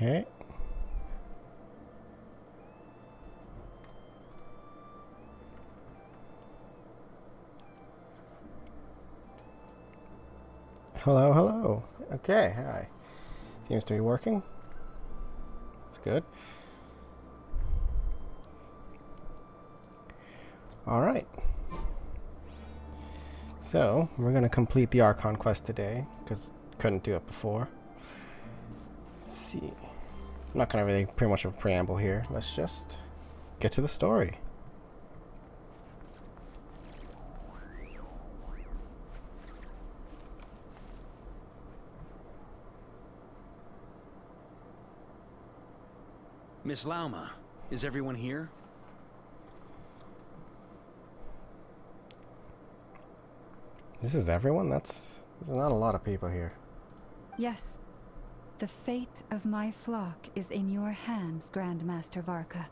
Okay. Hello, hello. Okay, hi. Seems to be working. That's good. Alright. So, we're going to complete the Archon quest today, because couldn't do it before. Let's see. I'm not going to really pretty much of a preamble here. Let's just get to the story. Miss Lauma, is everyone here? This is everyone? There's not a lot of people here. Yes. The fate of my flock is in your hands, Grand Master Varka.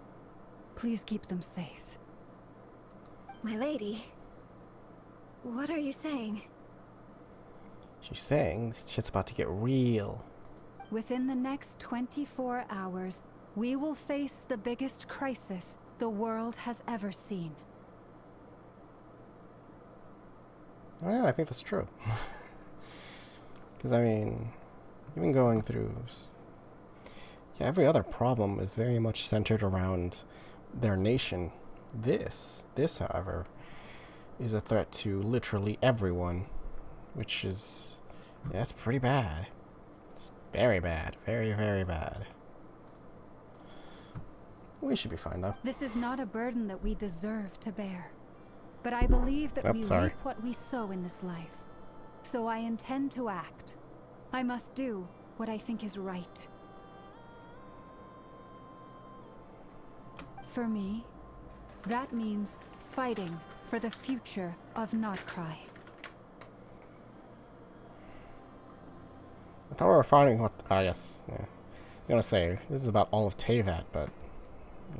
Please keep them safe. My lady, what are you saying? She's saying this shit's about to get real. Within the next 24 hours, we will face the biggest crisis the world has ever seen. Oh, yeah, I think that's true. Because, I mean, even going through... Yeah, every other problem is very much centered around their nation. This, however, is a threat to literally everyone. Which is... Yeah, that's pretty bad. It's very bad. Very, very bad. We should be fine, though. This is not a burden that we deserve to bear. But I believe that we reap what we sow in this life. So I intend to act. I must do what I think is right. For me, that means fighting for the future of Notcry. I thought we were finding what... I guess, yeah. I'm gonna say, this is about all of Teyvat, but...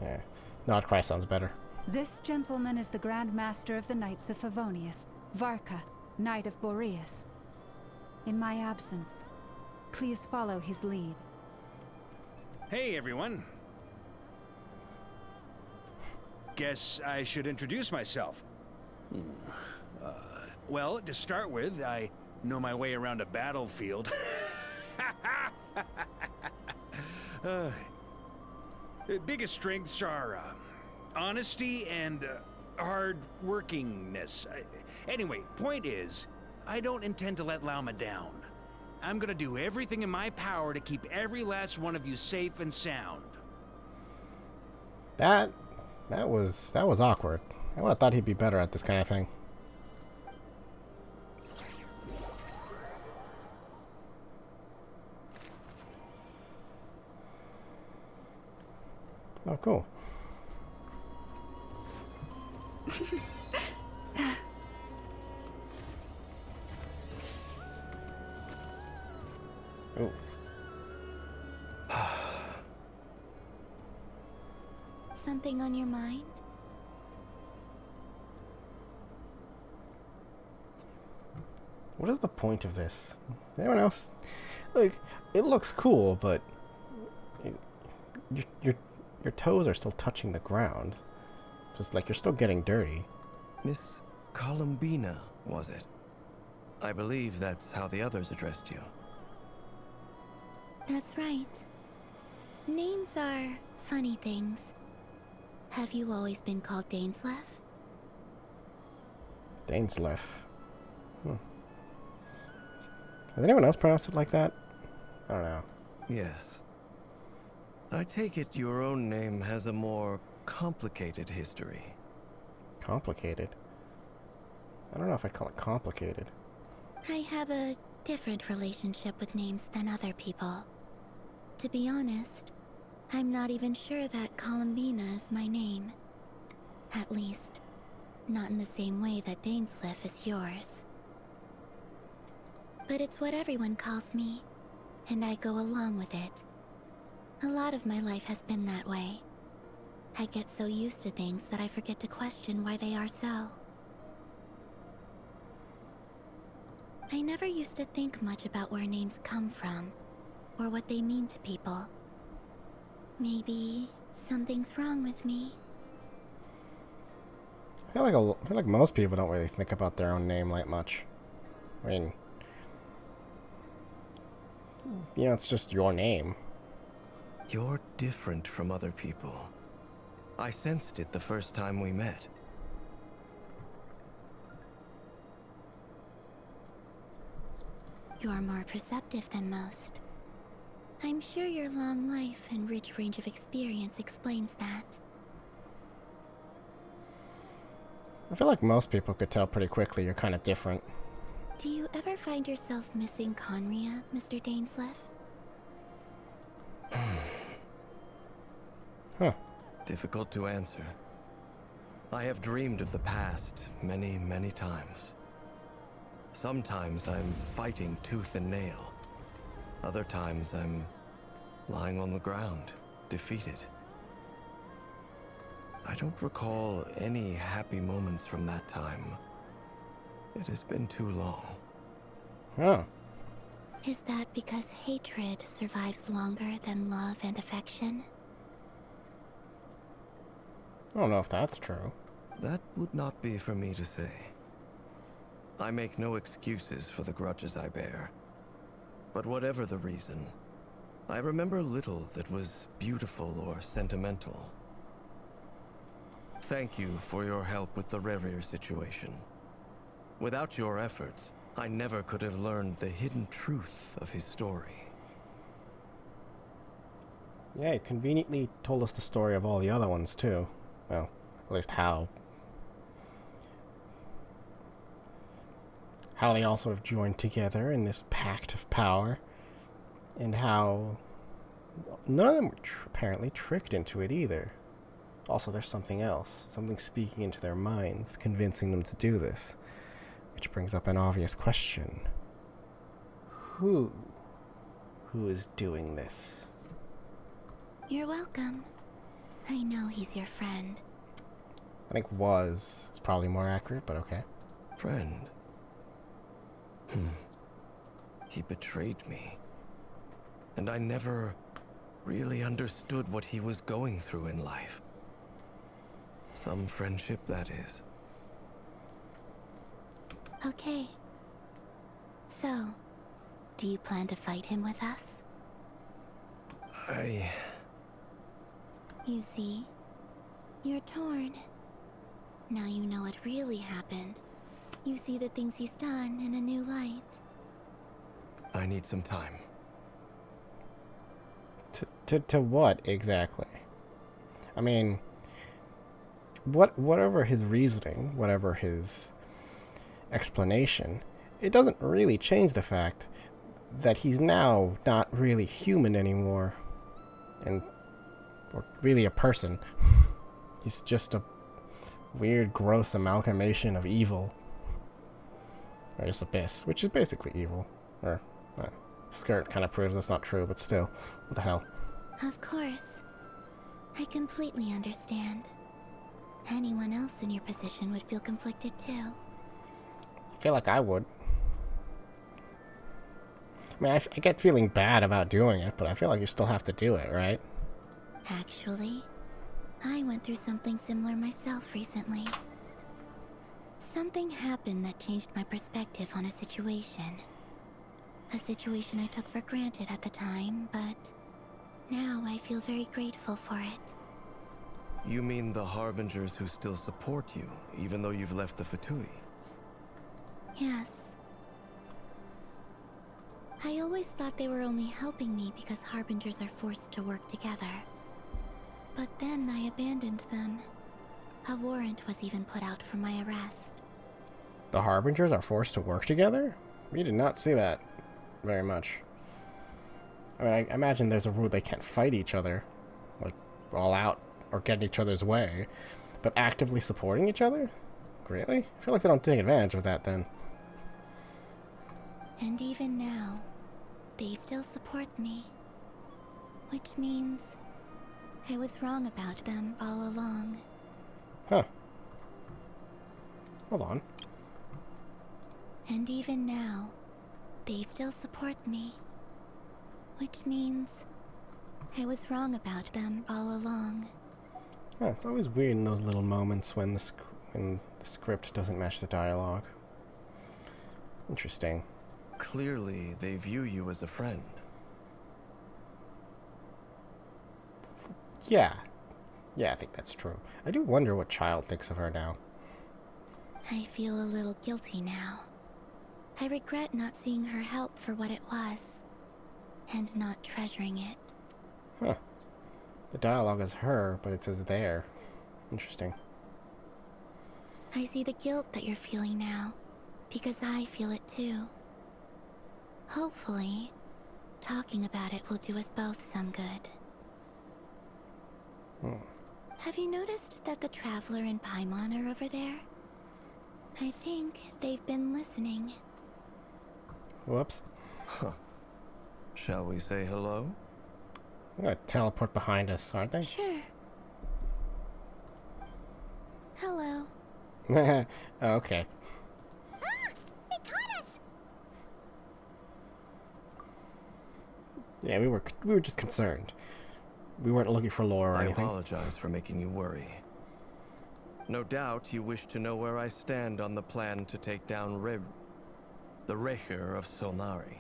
Yeah, Notcry sounds better. This gentleman is the Grand Master of the Knights of Favonius, Varka, Knight of Boreas. In my absence, please follow his lead. Hey, everyone. Guess I should introduce myself. Well, to start with, I know my way around a battlefield. Biggest strengths are honesty and hard-workingness. Anyway, point is, I don't intend to let Lauma down. I'm gonna do everything in my power to keep every last one of you safe and sound. That was awkward. I would have thought he'd be better at this kind of thing. Oh, cool. Oh. Something on your mind? What is the point of this? Anyone else? Like, it looks cool, but your toes are still touching the ground. Just like you're still getting dirty. Miss Columbina, was it? I believe that's how the others addressed you. That's right. Names are funny things. Have you always been called Dainsleff? Dainsleff. Has anyone else pronounced it like that? I don't know. Yes. I take it your own name has a more complicated history. Complicated? I don't know if I'd call it complicated. I have a different relationship with names than other people. To be honest, I'm not even sure that Columbina is my name. At least, not in the same way that Dainsleff is yours. But it's what everyone calls me, and I go along with it. A lot of my life has been that way. I get so used to things that I forget to question why they are so. I never used to think much about where names come from, or what they mean to people. Maybe something's wrong with me. I feel like most people don't really think about their own name that much. I mean, you know, it's just your name. You're different from other people. I sensed it the first time we met. You're more perceptive than most. I'm sure your long life and rich range of experience explains that. I feel like most people could tell pretty quickly you're kind of different. Do you ever find yourself missing Conria, Mr. Dainsleif? Huh. Difficult to answer. I have dreamed of the past many, many times. Sometimes I'm fighting tooth and nail. Other times I'm lying on the ground, defeated. I don't recall any happy moments from that time. It has been too long. Huh. Is that because hatred survives longer than love and affection? I don't know if that's true. That would not be for me to say. I make no excuses for the grudges I bear. But whatever the reason, I remember little that was beautiful or sentimental. Thank you for your help with the Rerir situation. Without your efforts, I never could have learned the hidden truth of his story. Yeah, you conveniently told us the story of all the other ones, too. Well, at least how they all sort of joined together in this pact of power, and how none of them were apparently tricked into it either. Also, there's something else, something speaking into their minds, convincing them to do this, which brings up an obvious question. Who is doing this? You're welcome. I know he's your friend. I think was is probably more accurate, but okay. Friend? He betrayed me. And I never really understood what he was going through in life. Some friendship, that is. Okay. So, do you plan to fight him with us? You see, you're torn. Now you know what really happened. You see the things he's done in a new light. I need some time. To what exactly? I mean, whatever his reasoning, whatever his explanation, it doesn't really change the fact that he's now not really human anymore, or really a person. He's just a weird, gross amalgamation of evil. Or just abyss, which is basically evil. Or, Skirt kind of proves that's not true, but still, what the hell? Of course. I completely understand. Anyone else in your position would feel conflicted too. I feel like I would. I mean, I get feeling bad about doing it, but I feel like you still have to do it, right? Actually, I went through something similar myself recently. Something happened that changed my perspective on a situation. A situation I took for granted at the time, but now I feel very grateful for it. You mean the Harbingers who still support you, even though you've left the Fatui? Yes. I always thought they were only helping me because Harbingers are forced to work together. But then I abandoned them. A warrant was even put out for my arrest. The Harbingers are forced to work together? We did not see that very much. I mean, I imagine there's a rule they can't fight each other, like, all out, or get in each other's way, but actively supporting each other? Really? I feel like they don't take advantage of that then. And even now, they still support me. Which means I was wrong about them all along. Huh. Hold on. And even now, they still support me. Which means I was wrong about them all along. Yeah, it's always weird in those little moments when when the script doesn't match the dialogue. Interesting. Clearly, they view you as a friend. Yeah. Yeah, I think that's true. I do wonder what Child thinks of her now. I feel a little guilty now. I regret not seeing her help for what it was, and not treasuring it. Huh. The dialogue is her, but it says there. Interesting. I see the guilt that you're feeling now, because I feel it too. Hopefully, talking about it will do us both some good. Have you noticed that the Traveler and Paimon are over there? I think they've been listening. Whoops. Huh. Shall we say hello? They're gonna teleport behind us, aren't they? Sure. Hello. Oh, okay. Ah! They caught us! Yeah, we were just concerned. We weren't looking for lore or I anything. apologize for making you worry. No doubt you wish to know where I stand on the plan to take down the Recher of Solnari.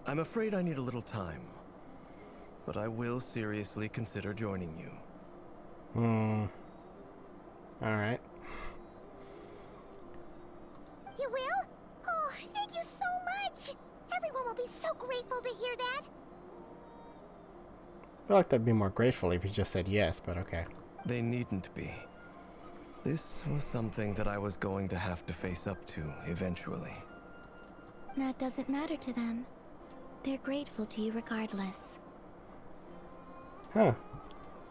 I'm afraid I need a little time, but I will seriously consider joining you. Alright. You will? Oh, thank you so much! Everyone will be so grateful to hear that! I feel like they'd be more grateful if you just said yes, but okay. They needn't be. This was something that I was going to have to face up to eventually. That doesn't matter to them. They're grateful to you regardless. Huh.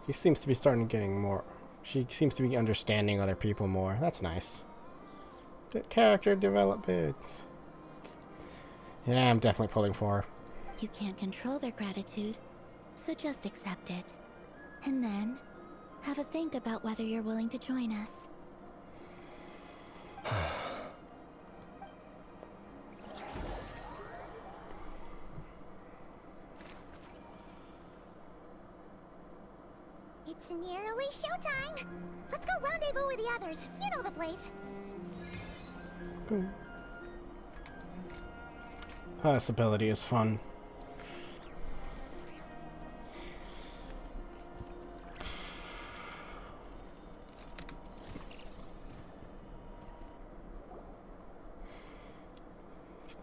She seems to be getting more... She seems to be understanding other people more. That's nice. Character development. Yeah, I'm definitely pulling for her. You can't control their gratitude, so just accept it. And then, have a think about whether you're willing to join us. It's nearly showtime! Let's go rendezvous with the others. You know the place. This ability is fun.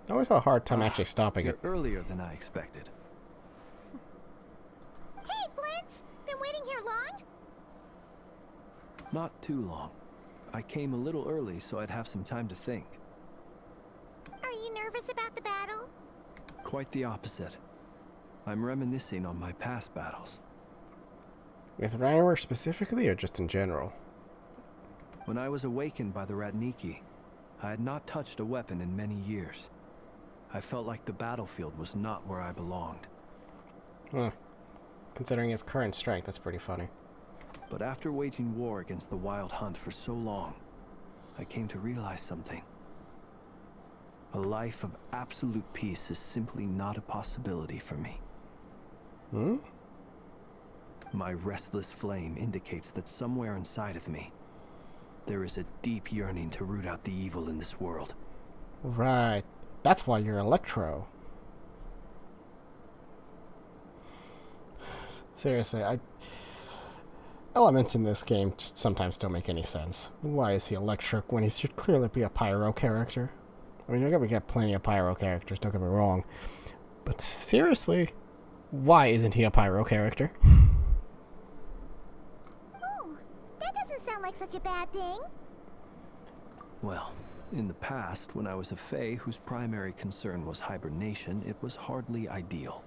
I always have a hard time actually stopping You're it. earlier than I expected. Hey, Flint's! Been waiting here long? Not too long. I came a little early so I'd have some time to think. Are you nervous about the battle? Quite the opposite. I'm reminiscing on my past battles. With Reimer specifically, or just in general? When I was awakened by the Ratniki, I had not touched a weapon in many years. I felt like the battlefield was not where I belonged. Huh. Considering his current strength, that's pretty funny. But after waging war against the Wild Hunt for so long, I came to realize something. A life of absolute peace is simply not a possibility for me. Hmm? My restless flame indicates that somewhere inside of me, there is a deep yearning to root out the evil in this world. Right. That's why you're Electro. Seriously, elements in this game just sometimes don't make any sense. Why is he electric when he should clearly be a pyro character? I mean, we got plenty of pyro characters, don't get me wrong. But seriously, why isn't he a pyro character? Ooh, that doesn't sound like such a bad thing. Well, in the past, when I was a Fae whose primary concern was hibernation, it was hardly ideal.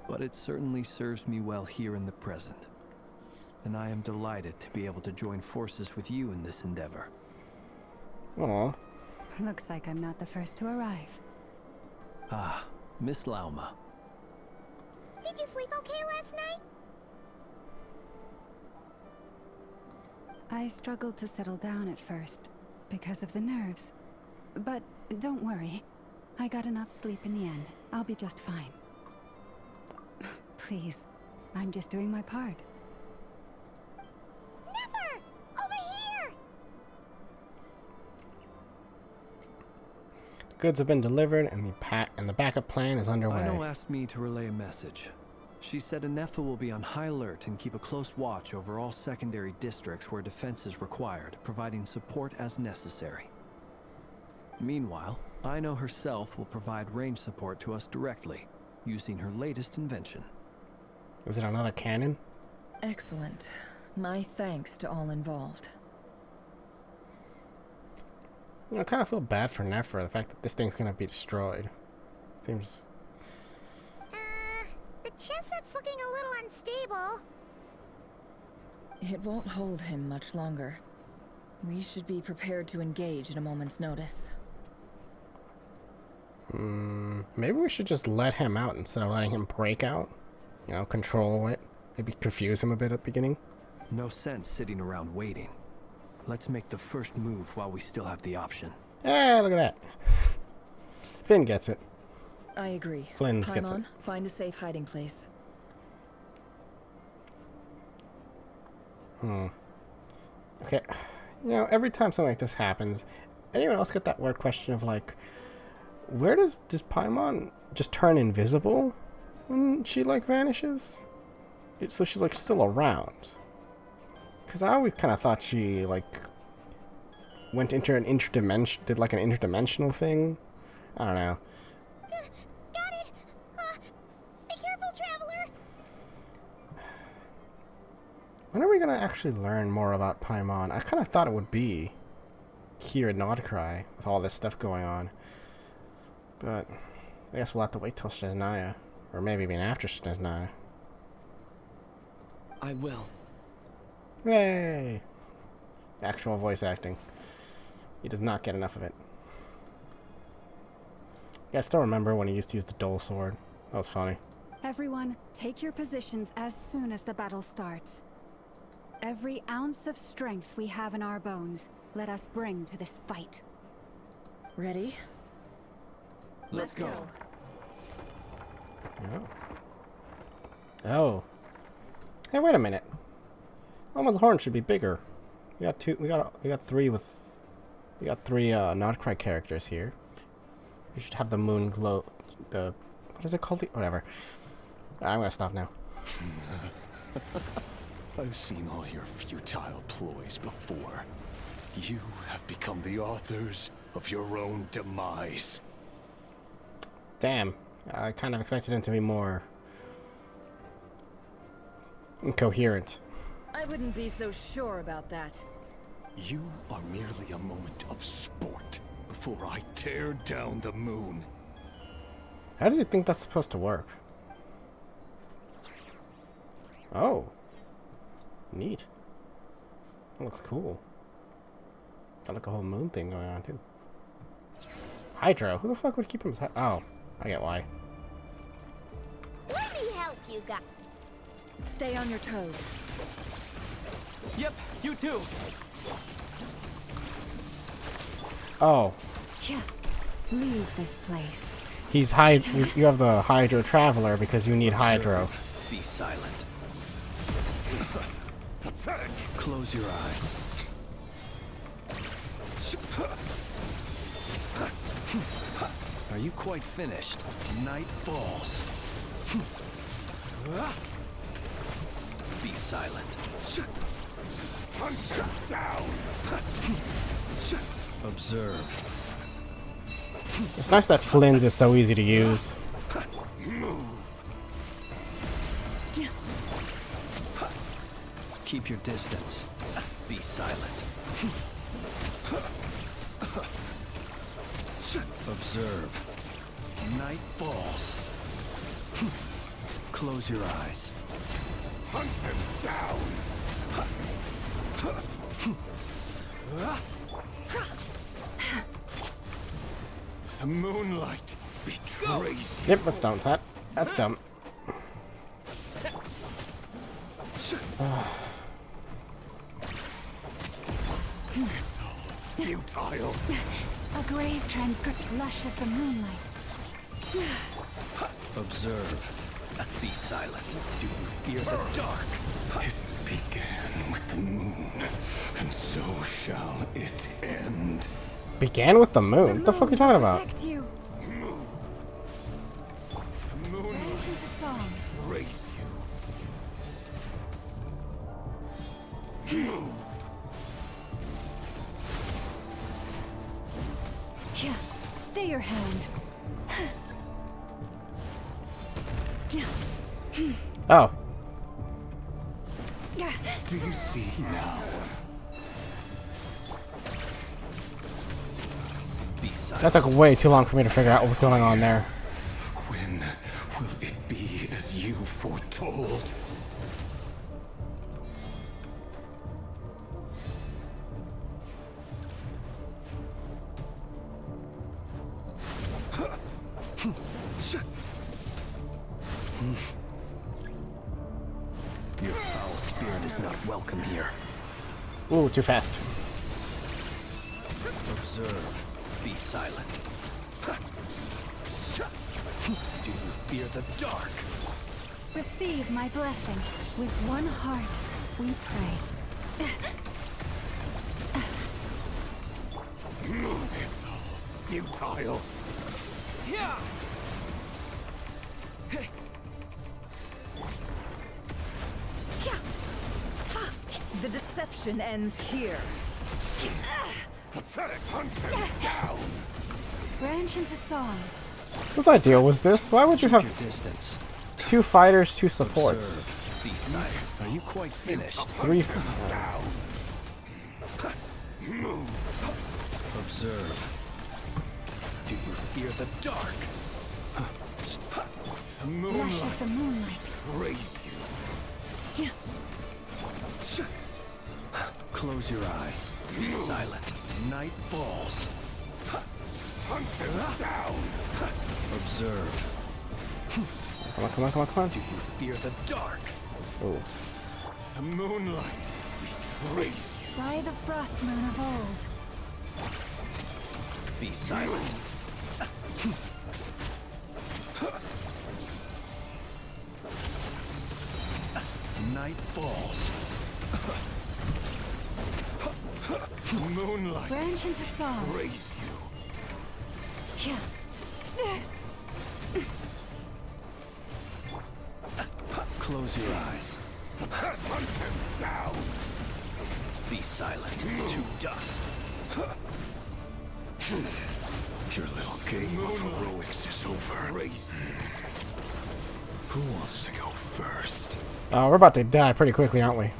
But it certainly serves me well here in the present. And I am delighted to be able to join forces with you in this endeavor. Aw. Looks like I'm not the first to arrive. Ah, Miss Lauma. Did you sleep okay last night? I struggled to settle down at first, because of the nerves. But don't worry, I got enough sleep in the end. I'll be just fine. Please, I'm just doing my part. Never! Over here! Goods have been delivered, and the backup plan is underway. Ino asked me to relay a message. She said Anefa will be on high alert and keep a close watch over all secondary districts where defense is required, providing support as necessary. Meanwhile, Ino herself will provide range support to us directly, using her latest invention. Is it another cannon? Excellent. My thanks to all involved. You know, I kind of feel bad for Nefer, the fact that this thing's gonna be destroyed. Seems... The chess set's looking a little unstable. It won't hold him much longer. We should be prepared to engage at a moment's notice. Maybe we should just let him out instead of letting him break out. You know, control it. Maybe confuse him a bit at the beginning. No sense sitting around waiting. Let's make the first move while we still have the option. Yeah, look at that. Finn gets it. I agree. Flynn's gets it. Find a safe hiding place. Okay. You know, every time something like this happens, anyone else get that weird question of like, where does Paimon just turn invisible when she like vanishes? So she's like still around. Because I always kind of thought she like went into an interdimension, did like an interdimensional thing. I don't know. Got it! Be careful, traveler! When are we gonna actually learn more about Paimon? I kind of thought it would be here in Nordcry with all this stuff going on. But I guess we'll have to wait till Snezhnaya. Or maybe even after Snezhnaya. I will. Yay! Actual voice acting. He does not get enough of it. Yeah, I still remember when he used to use the dual sword. That was funny. Everyone, take your positions as soon as the battle starts. Every ounce of strength we have in our bones, let us bring to this fight. Ready? Let's go. Oh. Oh. Hey, wait a minute. Almost Horn should be bigger. We got three Nordcry characters here. We should have the moon glow. What is it called? Whatever. I'm gonna stop now. I've seen all your futile ploys before. You have become the authors of your own demise. Damn. I kind of expected him to be more incoherent. I wouldn't be so sure about that. You are merely a moment of sport before I tear down the moon. How do you think that's supposed to work? Oh. Neat. That looks cool. Got like a whole moon thing going on too. Hydro? Who the fuck would keep him? Oh, I get why. Let me help you guys. Stay on your toes. Yep, you too. Oh. Yeah. Leave this place. He's you have the Hydro Traveler because you need Hydro. Be silent. Pathetic. Close your eyes. Are you quite finished? Night falls. Be silent. Hunt him down. Observe. It's nice that Flynn's is so easy to use. Move. Keep your distance. Be silent. Observe. Night falls. Close your eyes. Hunt him down. The moonlight betrays. Yep, that's dumb. That's dumb. Futile. A grave transcript lush as the moonlight. Observe. Be silent. Do you fear the dark? It began with the moon, and so shall it end. Began with the moon? What the fuck are you talking about? Protect you. Mentions a song. Raise you. Move. Yeah. Stay your hand. Oh. Do you see now? Be silent. That took way too long for me to figure out what was going on there. When will it be as you foretold? Your foul spirit is not welcome here. Ooh, too fast. Observe. Be silent. Do you fear the dark? Receive my blessing. With one heart, we pray. It's all futile. Yeah. The deception ends here. Pathetic, hunt them down. Branch into song. Whose idea was this? Why would you Keep have your distance. 2 fighters, 2 supports? Observe. Be silent. Are you quite finished? 3. Observe. Do you fear the dark? The Lashes the moonlight. raise you. Close your eyes. Be silent. Night falls. Hunt them down. Observe. Come on, come on, come on, come on. Do you fear the dark? Ooh. The moonlight betrays you. By the frost moon of old. Be silent. Night falls. The moonlight Branch into song. raise you. Yeah. Close your eyes. Hunt them down. Be silent. To dust. Your little game of heroics is over. Raise you. Who wants to go first? We're about to die pretty quickly, aren't we?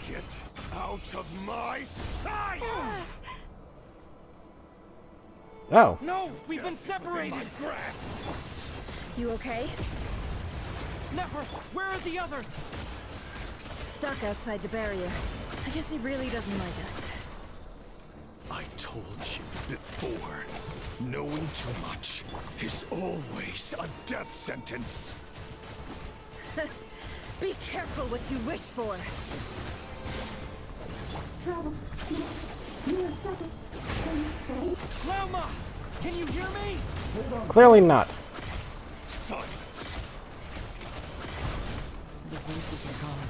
Get out of my sight! Oh. No, we've been separated. My grasp. You okay? Never. Where are the others? Stuck outside the barrier. I guess he really doesn't like us. I told you before. Knowing too much is always a death sentence. Be careful what you wish for. Lauma! Can you hear me? Clearly not. Silence. The voices are gone.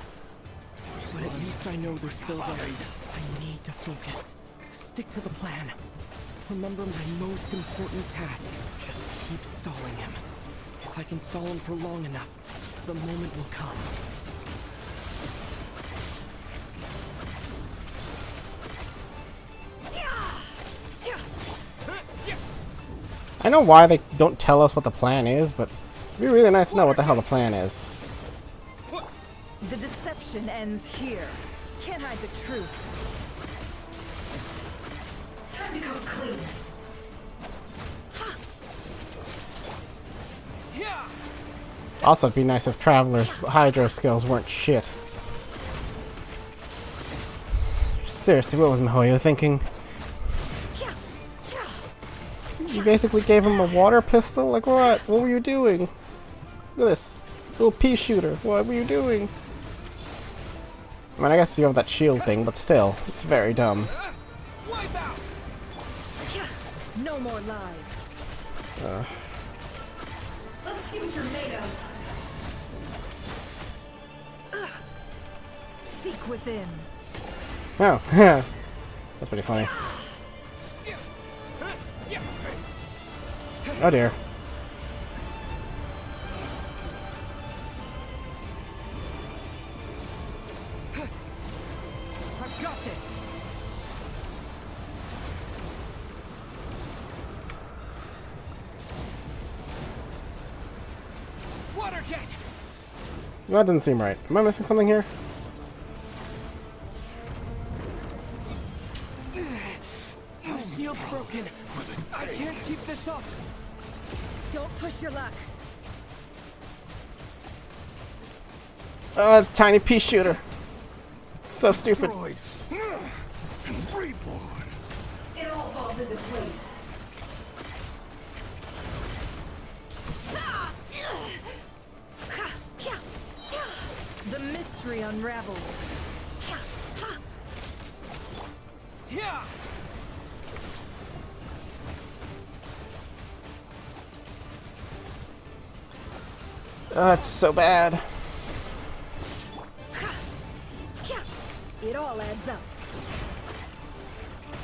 But at least I know they're still there. I need to focus. Stick to the plan. Remember my most important task. Just keep stalling him. If I can stall him for long enough, the moment will come. I know why they don't tell us what the plan is, but it'd be really nice to know what the hell the plan is. The deception ends here. Can't hide the truth. Time to come clean. Also, it'd be nice if Traveler's Hydro skills weren't shit. Seriously, what was Mihoyo thinking? You basically gave him a water pistol? Like what? What were you doing? Look at this. Little pea shooter. What were you doing? I mean, I guess you have that shield thing, but still, it's very dumb. No more lies. Let's see what you're made of. Seek within. Oh, yeah. That's pretty funny. Oh dear. I've got this. Water jet! That doesn't seem right. Am I missing something here? My shield's broken. I can't keep this up. Don't push your luck. Tiny pea shooter. So stupid. Destroyed and reborn. It all falls into place. The mystery unravels. Yeah! That's so bad. It all adds up.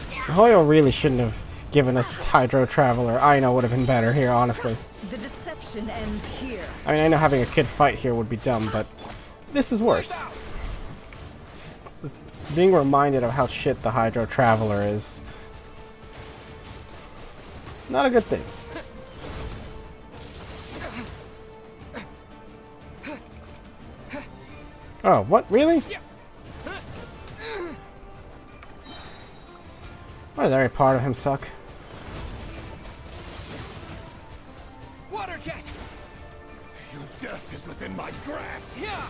Hoyo really shouldn't have given us Hydro Traveler. I know would have been better here, honestly. The deception ends here. I mean, I know having a kid fight here would be dumb, but this is worse. Being reminded of how shit the Hydro Traveler is. Not a good thing. Oh, what? Really? Why does every part of him suck? Water jet! Your death is within my grasp. Yeah!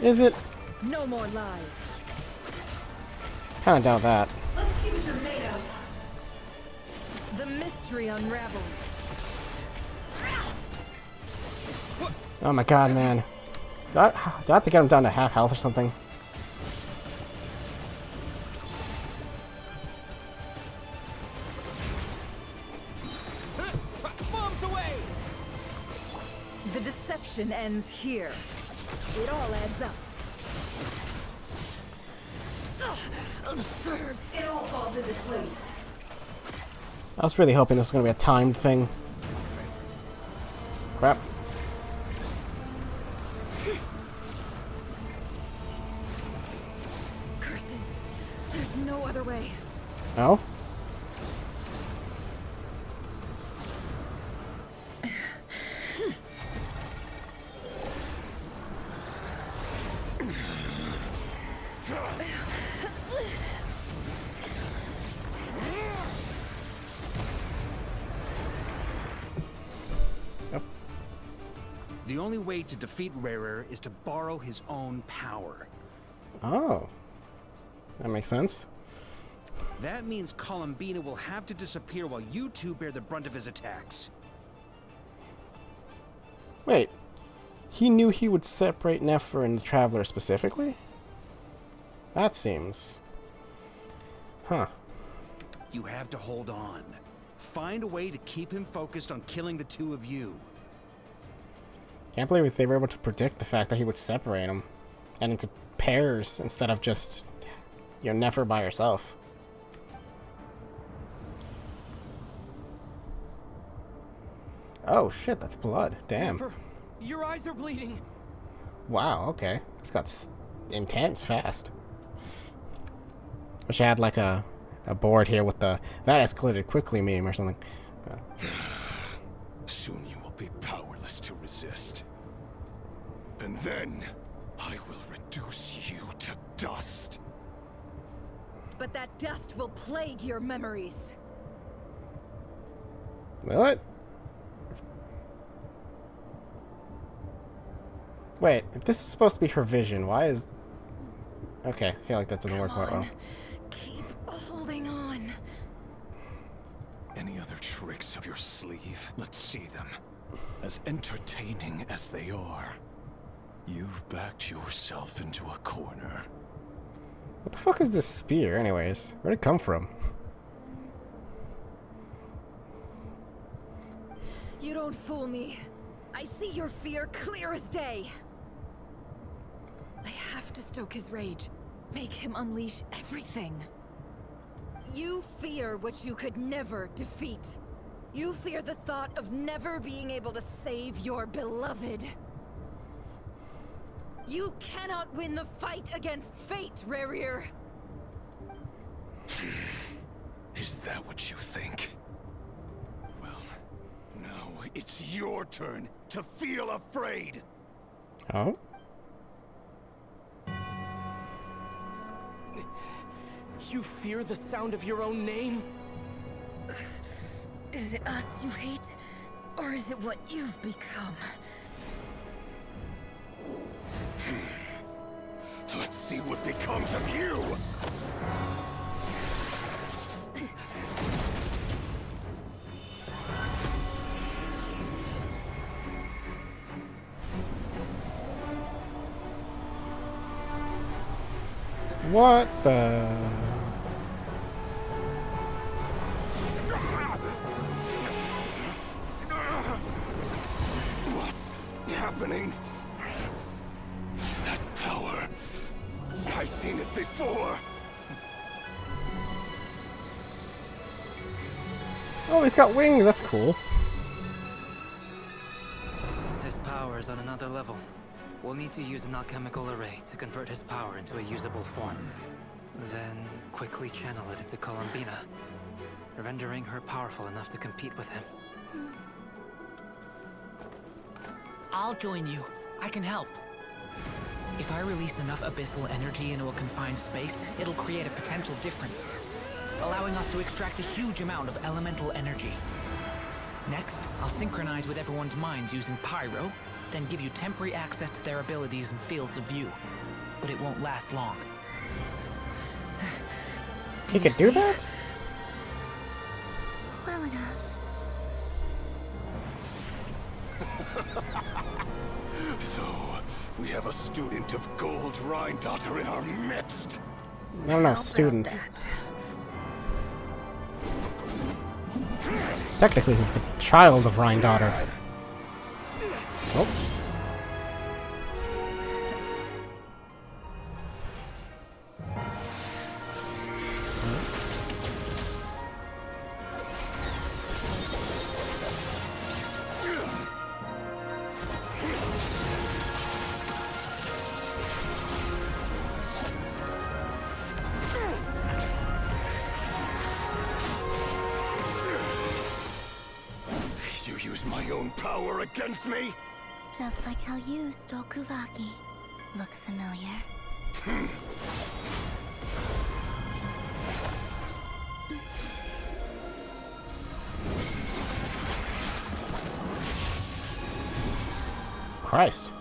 Is it? No more lies. Kinda doubt that. Let's see what you're made of. The mystery unravels. Oh my god, man. Do I have to get him down to half health or something? Bombs away! The deception ends here. It all adds up. Absurd. It all falls into place. I was really hoping this was going to be a timed thing. Crap. Curses. There's no other way. No? The only way to defeat Rarer is to borrow his own power. Oh. That makes sense. That means Columbina will have to disappear while you two bear the brunt of his attacks. Wait. He knew he would separate Nefer and the Traveler specifically? That seems... Huh. You have to hold on. Find a way to keep him focused on killing the two of you. Can't believe they were able to predict the fact that he would separate them. And into pairs instead of just, you know, Nefer by herself. Oh shit, that's blood. Damn. Nefer, your eyes are bleeding. Wow, okay. This got intense fast. Wish I had like a board here with the "that escalated quickly" meme or something. Soon you will be powerless to resist. And then I will reduce you to dust. But that dust will plague your memories. What? Wait, if this is supposed to be her vision, why is... Okay, I feel like that doesn't work quite well. Keep holding on. Any other tricks up your sleeve? Let's see them. As entertaining as they are, you've backed yourself into a corner. What the fuck is this spear, anyways? Where'd it come from? Don't fool me. I see your fear clear as day. I have to stoke his rage. Make him unleash everything. You fear what you could never defeat. You fear the thought of never being able to save your beloved. You cannot win the fight against fate, Rerir. Is that what you think? Well, now it's your turn to feel afraid. Oh? You fear the sound of your own name? Is it us you hate? Or is it what you've become? Let's see what becomes of you! What the... What's happening? That power. I've seen it before. Oh, he's got wings. That's cool. His power is on another level. We'll need to use an alchemical array to convert his power into a usable form. Then quickly channel it into Columbina, rendering her powerful enough to compete with him. I'll join you. I can help. If I release enough abyssal energy into a confined space, it'll create a potential difference, allowing us to extract a huge amount of elemental energy. Next, I'll synchronize with everyone's minds using Pyro, then give you temporary access to their abilities and fields of view. But it won't last long. He could do that? Well enough. So, we have a student of Gold Rheindotter in our midst. I don't know, students. Technically, he's the child of Rheindotter. Oh. You use my own power against me? Just like how you stole Kuvaki. Look familiar? Christ.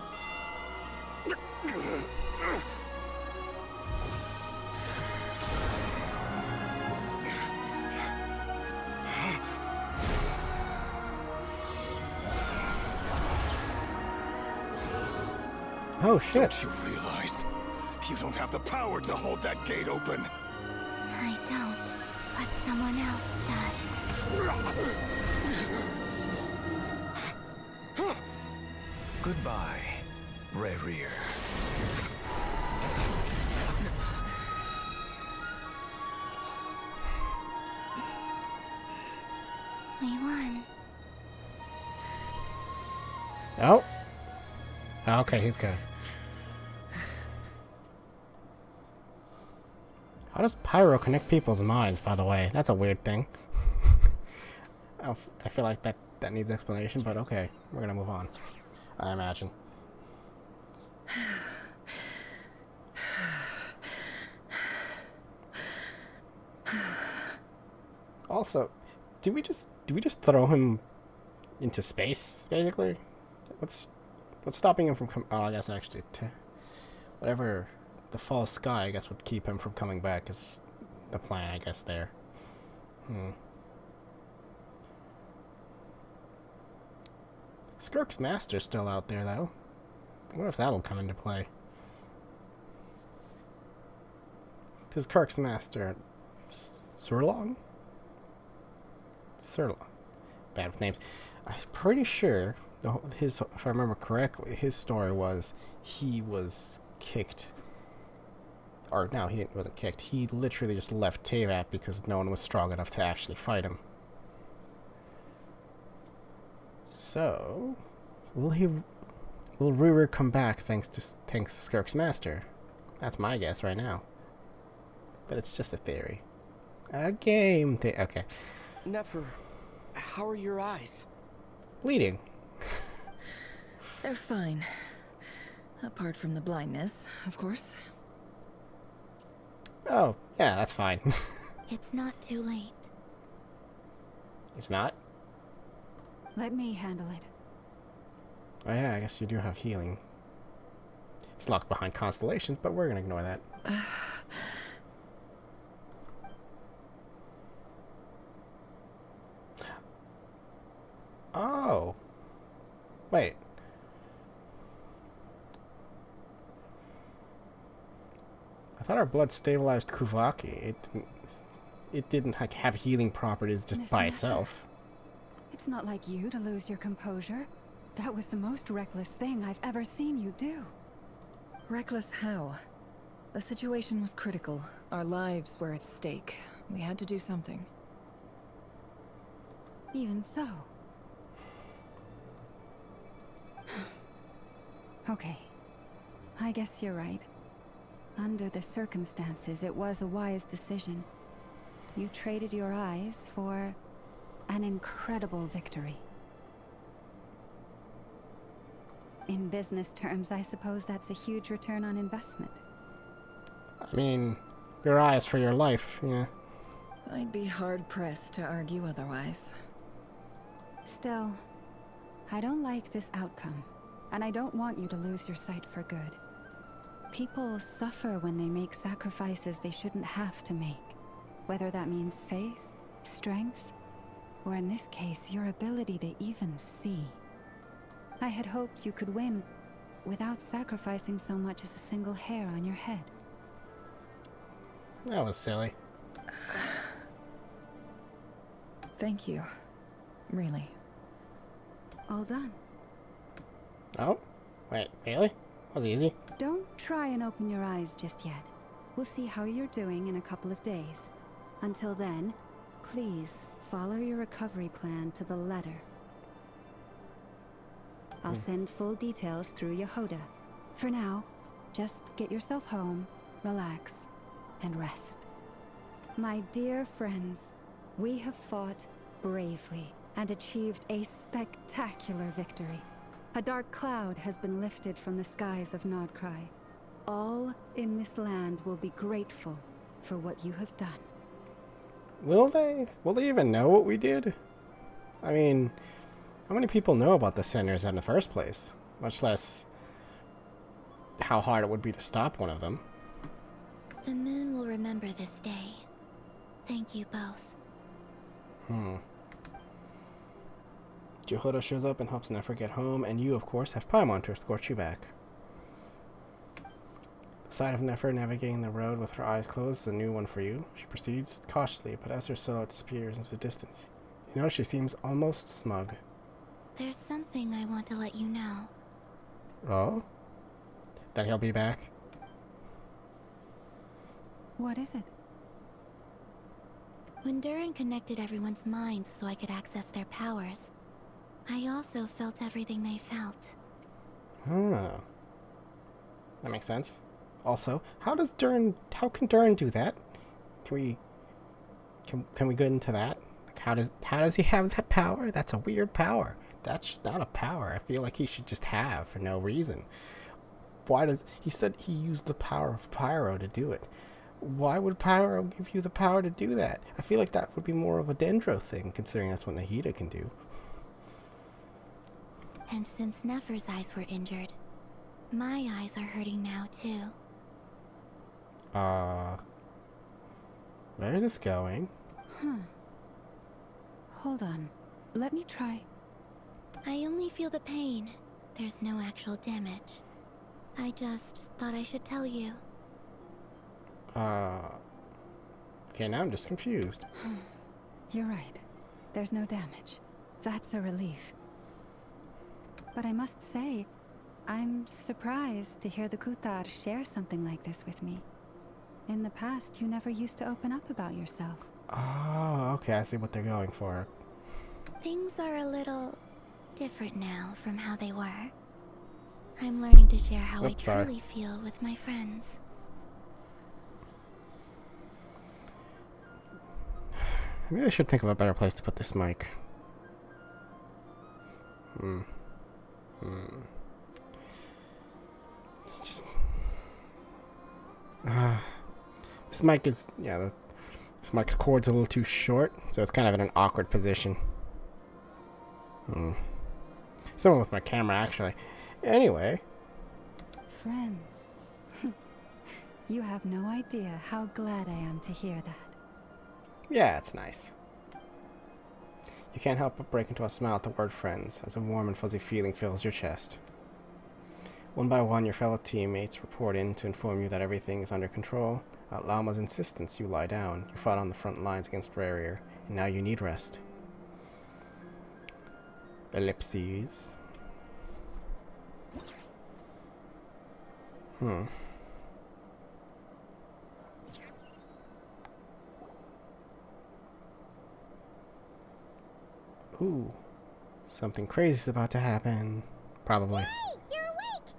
Oh shit. Don't you realize? You don't have the power to hold that gate open. I don't, but someone else does. Goodbye, Rerir. We won. Oh. Okay, he's good. How does Pyro connect people's minds, by the way? That's a weird thing. I feel like that needs explanation, but okay. We're gonna move on, I imagine. Also, do we just throw him into space, basically? What's stopping him from oh, I guess actually, whatever the false sky, I guess, would keep him from coming back is the plan, I guess, there. Skirk's Master's still out there, though. I wonder if that'll come into play. Because Kirk's Master... Surlong? Surlong. Bad with names. I'm pretty sure his, if I remember correctly, his story was he was kicked. Or no, he wasn't kicked. He literally just left Teyvat because no one was strong enough to actually fight him. So, will Rurik come back thanks to Skirk's master? That's my guess right now. But it's just a theory. A game theory. Okay. Nefer, how are your eyes? Bleeding. They're fine. Apart from the blindness, of course. Oh, yeah, that's fine. It's not too late. It's not? Let me handle it. Oh yeah, I guess you do have healing. It's locked behind constellations, but we're gonna ignore that. Oh. Wait. I thought our blood stabilized Kuvaki. It didn't like have healing properties just by itself. It's not like you to lose your composure. That was the most reckless thing I've ever seen you do. Reckless how? The situation was critical. Our lives were at stake. We had to do something. Even so. Okay. I guess you're right. Under the circumstances, it was a wise decision. You traded your eyes for an incredible victory. In business terms, I suppose that's a huge return on investment. I mean, your eyes for your life, yeah. I'd be hard-pressed to argue otherwise. Still, I don't like this outcome, and I don't want you to lose your sight for good. People suffer when they make sacrifices they shouldn't have to make, whether that means faith, strength, or in this case, your ability to even see. I had hoped you could win without sacrificing so much as a single hair on your head. That was silly. Thank you. Really. All done. Oh? Wait, really? That was easy. Don't try and open your eyes just yet. We'll see how you're doing in a couple of days. Until then, please follow your recovery plan to the letter. I'll send full details through Yehoda. For now, just get yourself home, relax, and rest. My dear friends, we have fought bravely and achieved a spectacular victory. A dark cloud has been lifted from the skies of Nodcry. All in this land will be grateful for what you have done. Will they? Will they even know what we did? I mean, how many people know about the centers in the first place? Much less how hard it would be to stop one of them. The moon will remember this day. Thank you both. Yehoda shows up and helps Nefer get home, and you, of course, have Paimon to escort you back. The sight of Nefer navigating the road with her eyes closed is a new one for you. She proceeds cautiously, but as her silhouette disappears into the distance, you notice she seems almost smug. There's something I want to let you know. Oh? That he'll be back? What is it? When Durin connected everyone's minds so I could access their powers, I also felt everything they felt. That makes sense. Also, how can Durin do that? Can we go into that? Like, how does he have that power? That's a weird power. That's not a power I feel like he should just have for no reason. He said he used the power of Pyro to do it. Why would Pyro give you the power to do that? I feel like that would be more of a Dendro thing, considering that's what Nahida can do. And since Nefer's eyes were injured, my eyes are hurting now too. Where is this going? Hold on. Let me try. I only feel the pain. There's no actual damage. I just thought I should tell you. Okay, now I'm just confused. You're right. There's no damage. That's a relief. But I must say, I'm surprised to hear the Kuthar share something like this with me. In the past, you never used to open up about yourself. Oh, okay, I see what they're going for. Things are a little different now from how they were. I'm learning to share how I truly feel with my friends. Maybe I should think of a better place to put this mic. It's just... this mic is... yeah, this mic cord's a little too short, so it's kind of in an awkward position. Similar with my camera, actually. Anyway. Friends. You have no idea how glad I am to hear that. Yeah, it's nice. You can't help but break into a smile at the word friends, as a warm and fuzzy feeling fills your chest. One by one, your fellow teammates report in to inform you that everything is under control. At Lauma's insistence, you lie down. You fought on the front lines against Barrier, and now you need rest. Ellipses. Ooh. Something crazy is about to happen. Probably. Hey, you're awake!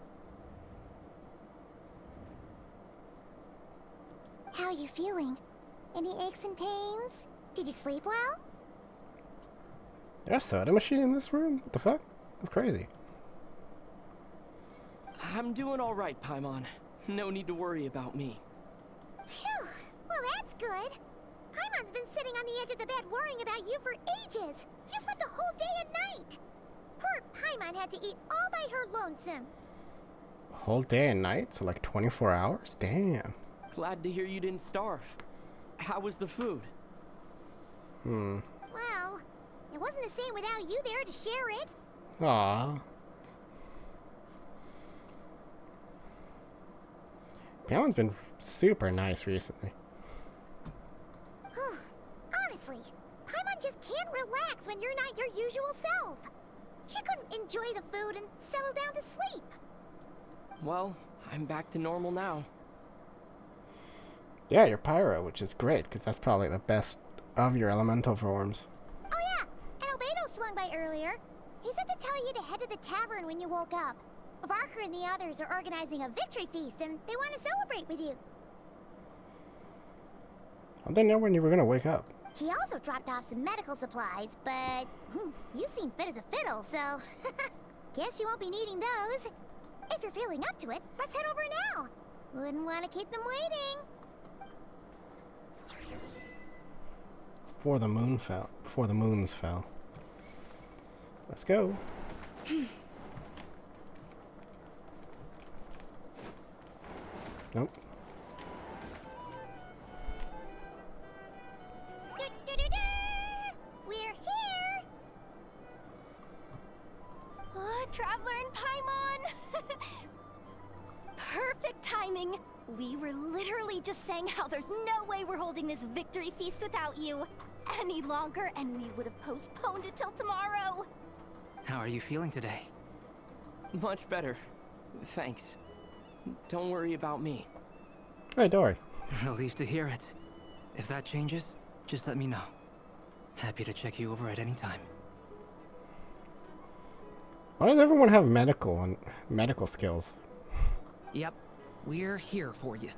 How are you feeling? Any aches and pains? Did you sleep well? There's a soda machine in this room? What the fuck? That's crazy. I'm doing all right, Paimon. No need to worry about me. Phew. Well, that's good. Paimon's been sitting on the edge of the bed worrying about you for ages. You slept a whole day and night. Poor Paimon had to eat all by her lonesome. A whole day and night? So like 24 hours? Damn. Glad to hear you didn't starve. How was the food? Well, it wasn't the same without you there to share it. Aww. Paimon's been super nice recently. Honestly, Paimon just can't relax when you're not your usual self. She couldn't enjoy the food and settle down to sleep. Well, I'm back to normal now. Yeah, you're Pyro, which is great, because that's probably the best of your elemental forms. Oh yeah, and Albedo swung by earlier. He said to tell you to head to the tavern when you woke up. Barker and the others are organizing a victory feast, and they want to celebrate with you. I didn't know when you were going to wake up. He also dropped off some medical supplies, but you seem fit as a fiddle, so guess you won't be needing those. If you're feeling up to it, let's head over now. Wouldn't want to keep them waiting. Before the moon fell. Before the moons fell. Let's go. Nope. We're here! Oh, Traveler and Paimon! Perfect timing! We were literally just saying how there's no way we're holding this victory feast without you any longer, and we would have postponed it till tomorrow. How are you feeling today? Much better. Thanks. Don't worry about me. Hey, Dory. Relieved to hear it. If that changes, just let me know. Happy to check you over at any time. Why does everyone have medical skills? Yep, we're here for you.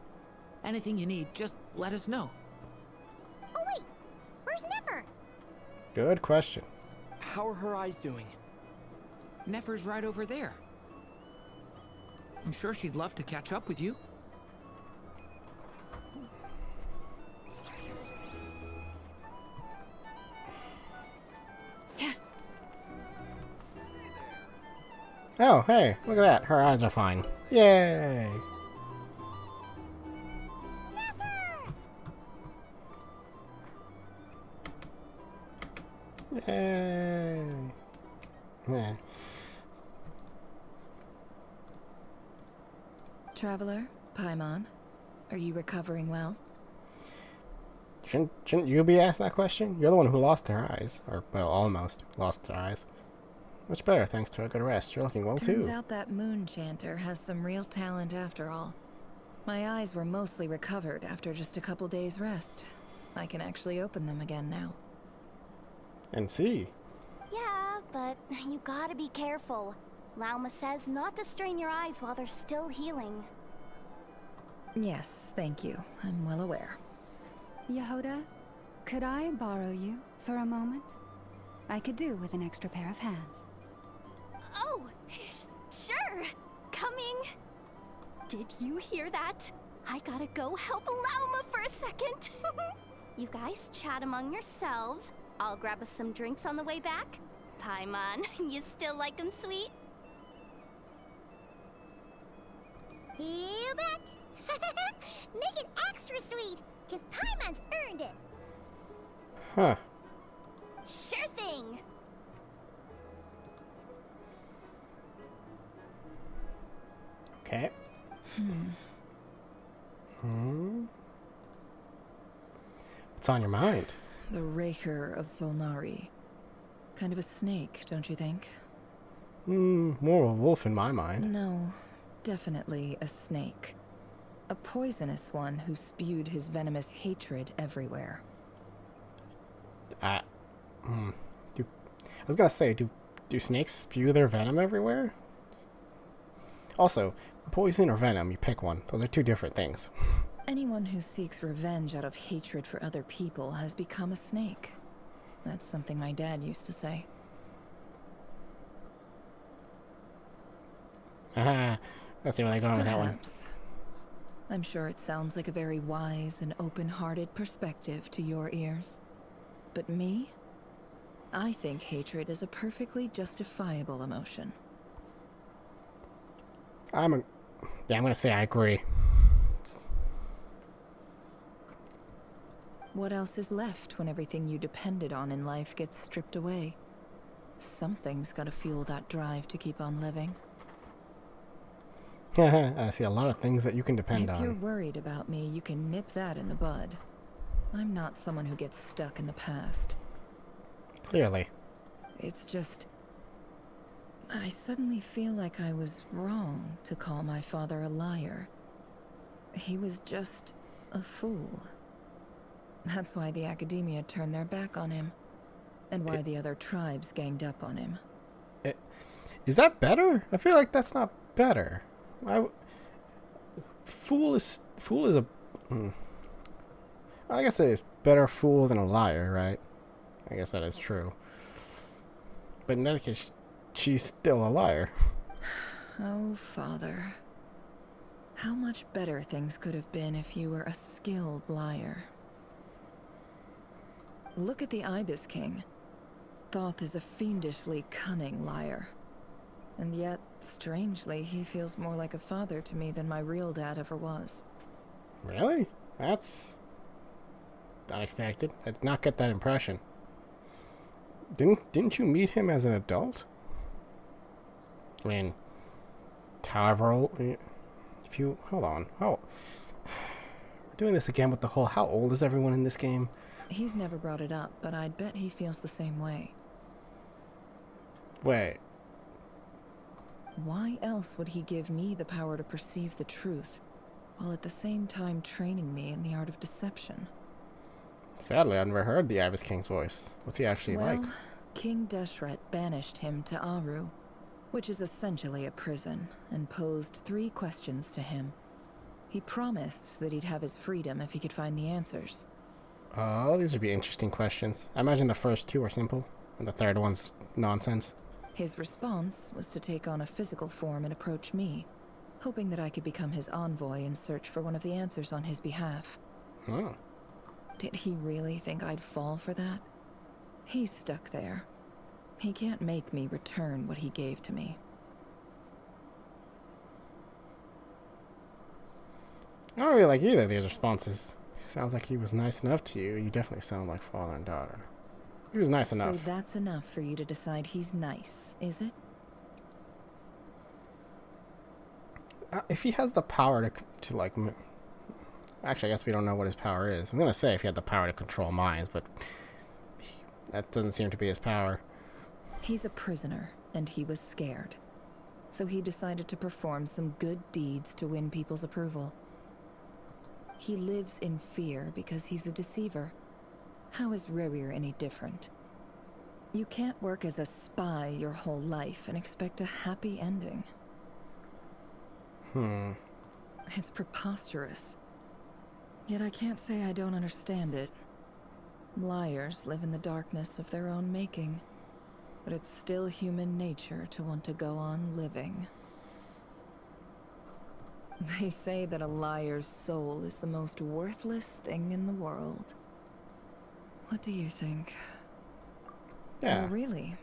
Anything you need, just let us know. Oh wait, where's Nefer? Good question. How are her eyes doing? Nefer's right over there. I'm sure she'd love to catch up with you. Oh, hey, look at that. Her eyes are fine. Yay! Yay! Yeah. Traveler, Paimon, are you recovering well? Shouldn't you be asked that question? You're the one who lost her eyes. Or, well, almost lost her eyes. Much better, thanks to a good rest. You're looking well, too. Turns out that moon chanter has some real talent after all. My eyes were mostly recovered after just a couple days' rest. I can actually open them again now. And see. Yeah, but you gotta be careful. Lauma says not to strain your eyes while they're still healing. Yes, thank you. I'm well aware. Yehoda, could I borrow you for a moment? I could do with an extra pair of hands. Oh, sure. Coming. Did you hear that? I gotta go help Lauma for a second. You guys chat among yourselves. I'll grab us some drinks on the way back. Paimon, you still like 'em sweet? You bet. Make it extra sweet, because Paimon's earned it. Huh. Sure thing. Okay. What's on your mind? The Raker of Solnari. Kind of a snake, don't you think? More of a wolf in my mind. No, definitely a snake. A poisonous one who spewed his venomous hatred everywhere. I was gonna say, do snakes spew their venom everywhere? Also, poison or venom, you pick one. Those are two different things. Anyone who seeks revenge out of hatred for other people has become a snake. That's something my dad used to say. I see where they're going with that one. Perhaps. I'm sure it sounds like a very wise and open-hearted perspective to your ears. But me? I think hatred is a perfectly justifiable emotion. I'm gonna say I agree. What else is left when everything you depended on in life gets stripped away? Something's gotta fuel that drive to keep on living. I see a lot of things that you can depend on. If you're worried about me, you can nip that in the bud. I'm not someone who gets stuck in the past. Clearly. It's just... I suddenly feel like I was wrong to call my father a liar. He was just a fool. That's why the academia turned their back on him. And why the other tribes ganged up on him. Is that better? I feel like that's not better. Fool is a... I guess it's better fool than a liar, right? I guess that is true. But in that case, she's still a liar. Oh, Father. How much better things could have been if you were a skilled liar. Look at the Ibis King. Thoth is a fiendishly cunning liar. And yet, strangely, he feels more like a father to me than my real dad ever was. Really? That's unexpected. I did not get that impression. Didn't you meet him as an adult? I mean, however old... If you... Hold on. Oh. We're doing this again with the whole... How old is everyone in this game? He's never brought it up, but I'd bet he feels the same way. Wait. Why else would he give me the power to perceive the truth, while at the same time training me in the art of deception? Sadly, I've never heard the Ibis King's voice. What's he actually like? Well, King Deshret banished him to Aru, which is essentially a prison, and posed 3 questions to him. He promised that he'd have his freedom if he could find the answers. Oh, these would be interesting questions. I imagine the first 2 are simple, and the third one's nonsense. His response was to take on a physical form and approach me, hoping that I could become his envoy and search for one of the answers on his behalf. Oh. Did he really think I'd fall for that? He's stuck there. He can't make me return what he gave to me. I don't really like either of these responses. Sounds like he was nice enough to you. You definitely sound like father and daughter. He was nice enough. So that's enough for you to decide he's nice, is it? If he has the power to like... Actually, I guess we don't know what his power is. I'm gonna say if he had the power to control minds, but that doesn't seem to be his power. He's a prisoner, and he was scared. So he decided to perform some good deeds to win people's approval. He lives in fear because he's a deceiver. How is Rerir any different? You can't work as a spy your whole life and expect a happy ending. It's preposterous. Yet I can't say I don't understand it. Liars live in the darkness of their own making, but it's still human nature to want to go on living. They say that a liar's soul is the most worthless thing in the world. What do you think? Yeah. Oh, really?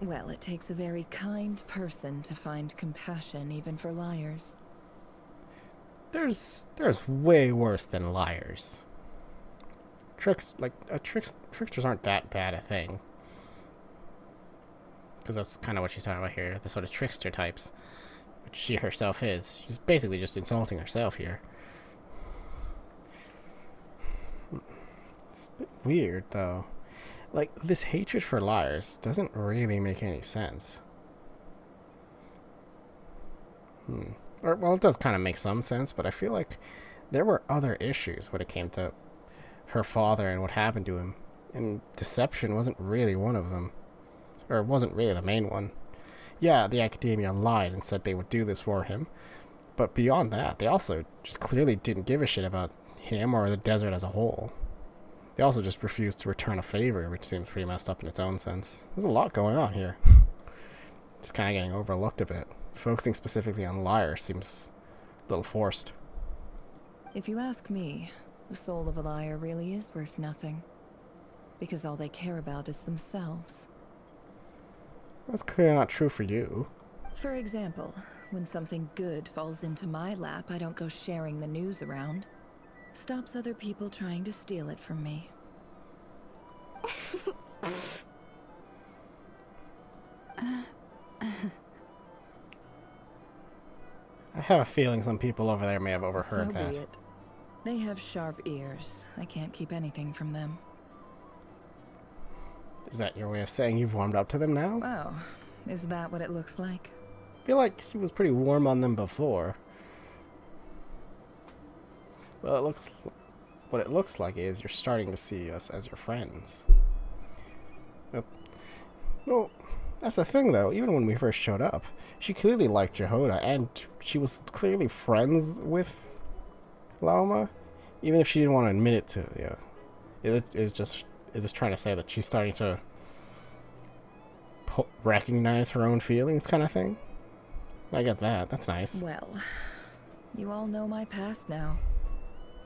Well, it takes a very kind person to find compassion even for liars. There's way worse than liars. Tricksters aren't that bad a thing. Because that's kind of what she's talking about here, the sort of trickster types. Which she herself is. She's basically just insulting herself here. It's a bit weird, though. Like, this hatred for liars doesn't really make any sense. Or, well, it does kind of make some sense, but I feel like there were other issues when it came to her father and what happened to him. And deception wasn't really one of them. Or it wasn't really the main one. Yeah, the academia lied and said they would do this for him. But beyond that, they also just clearly didn't give a shit about him or the desert as a whole. They also just refused to return a favor, which seems pretty messed up in its own sense. There's a lot going on here. It's kind of getting overlooked a bit. Focusing specifically on liar seems a little forced. If you ask me, the soul of a liar really is worth nothing. Because all they care about is themselves. That's clearly not true for you. For example, when something good falls into my lap, I don't go sharing the news around. Stops other people trying to steal it from me. I have a feeling some people over there may have overheard that. So be it. They have sharp ears. I can't keep anything from them. Is that your way of saying you've warmed up to them now? Oh, is that what it looks like? I feel like she was pretty warm on them before. Well, what it looks like is you're starting to see us as your friends. Well, that's the thing, though. Even when we first showed up, she clearly liked Jehoda, and she was clearly friends with Lauma, even if she didn't want to admit it to you. It is just trying to say that she's starting to recognize her own feelings, kind of thing. I get that. That's nice. Well, you all know my past now.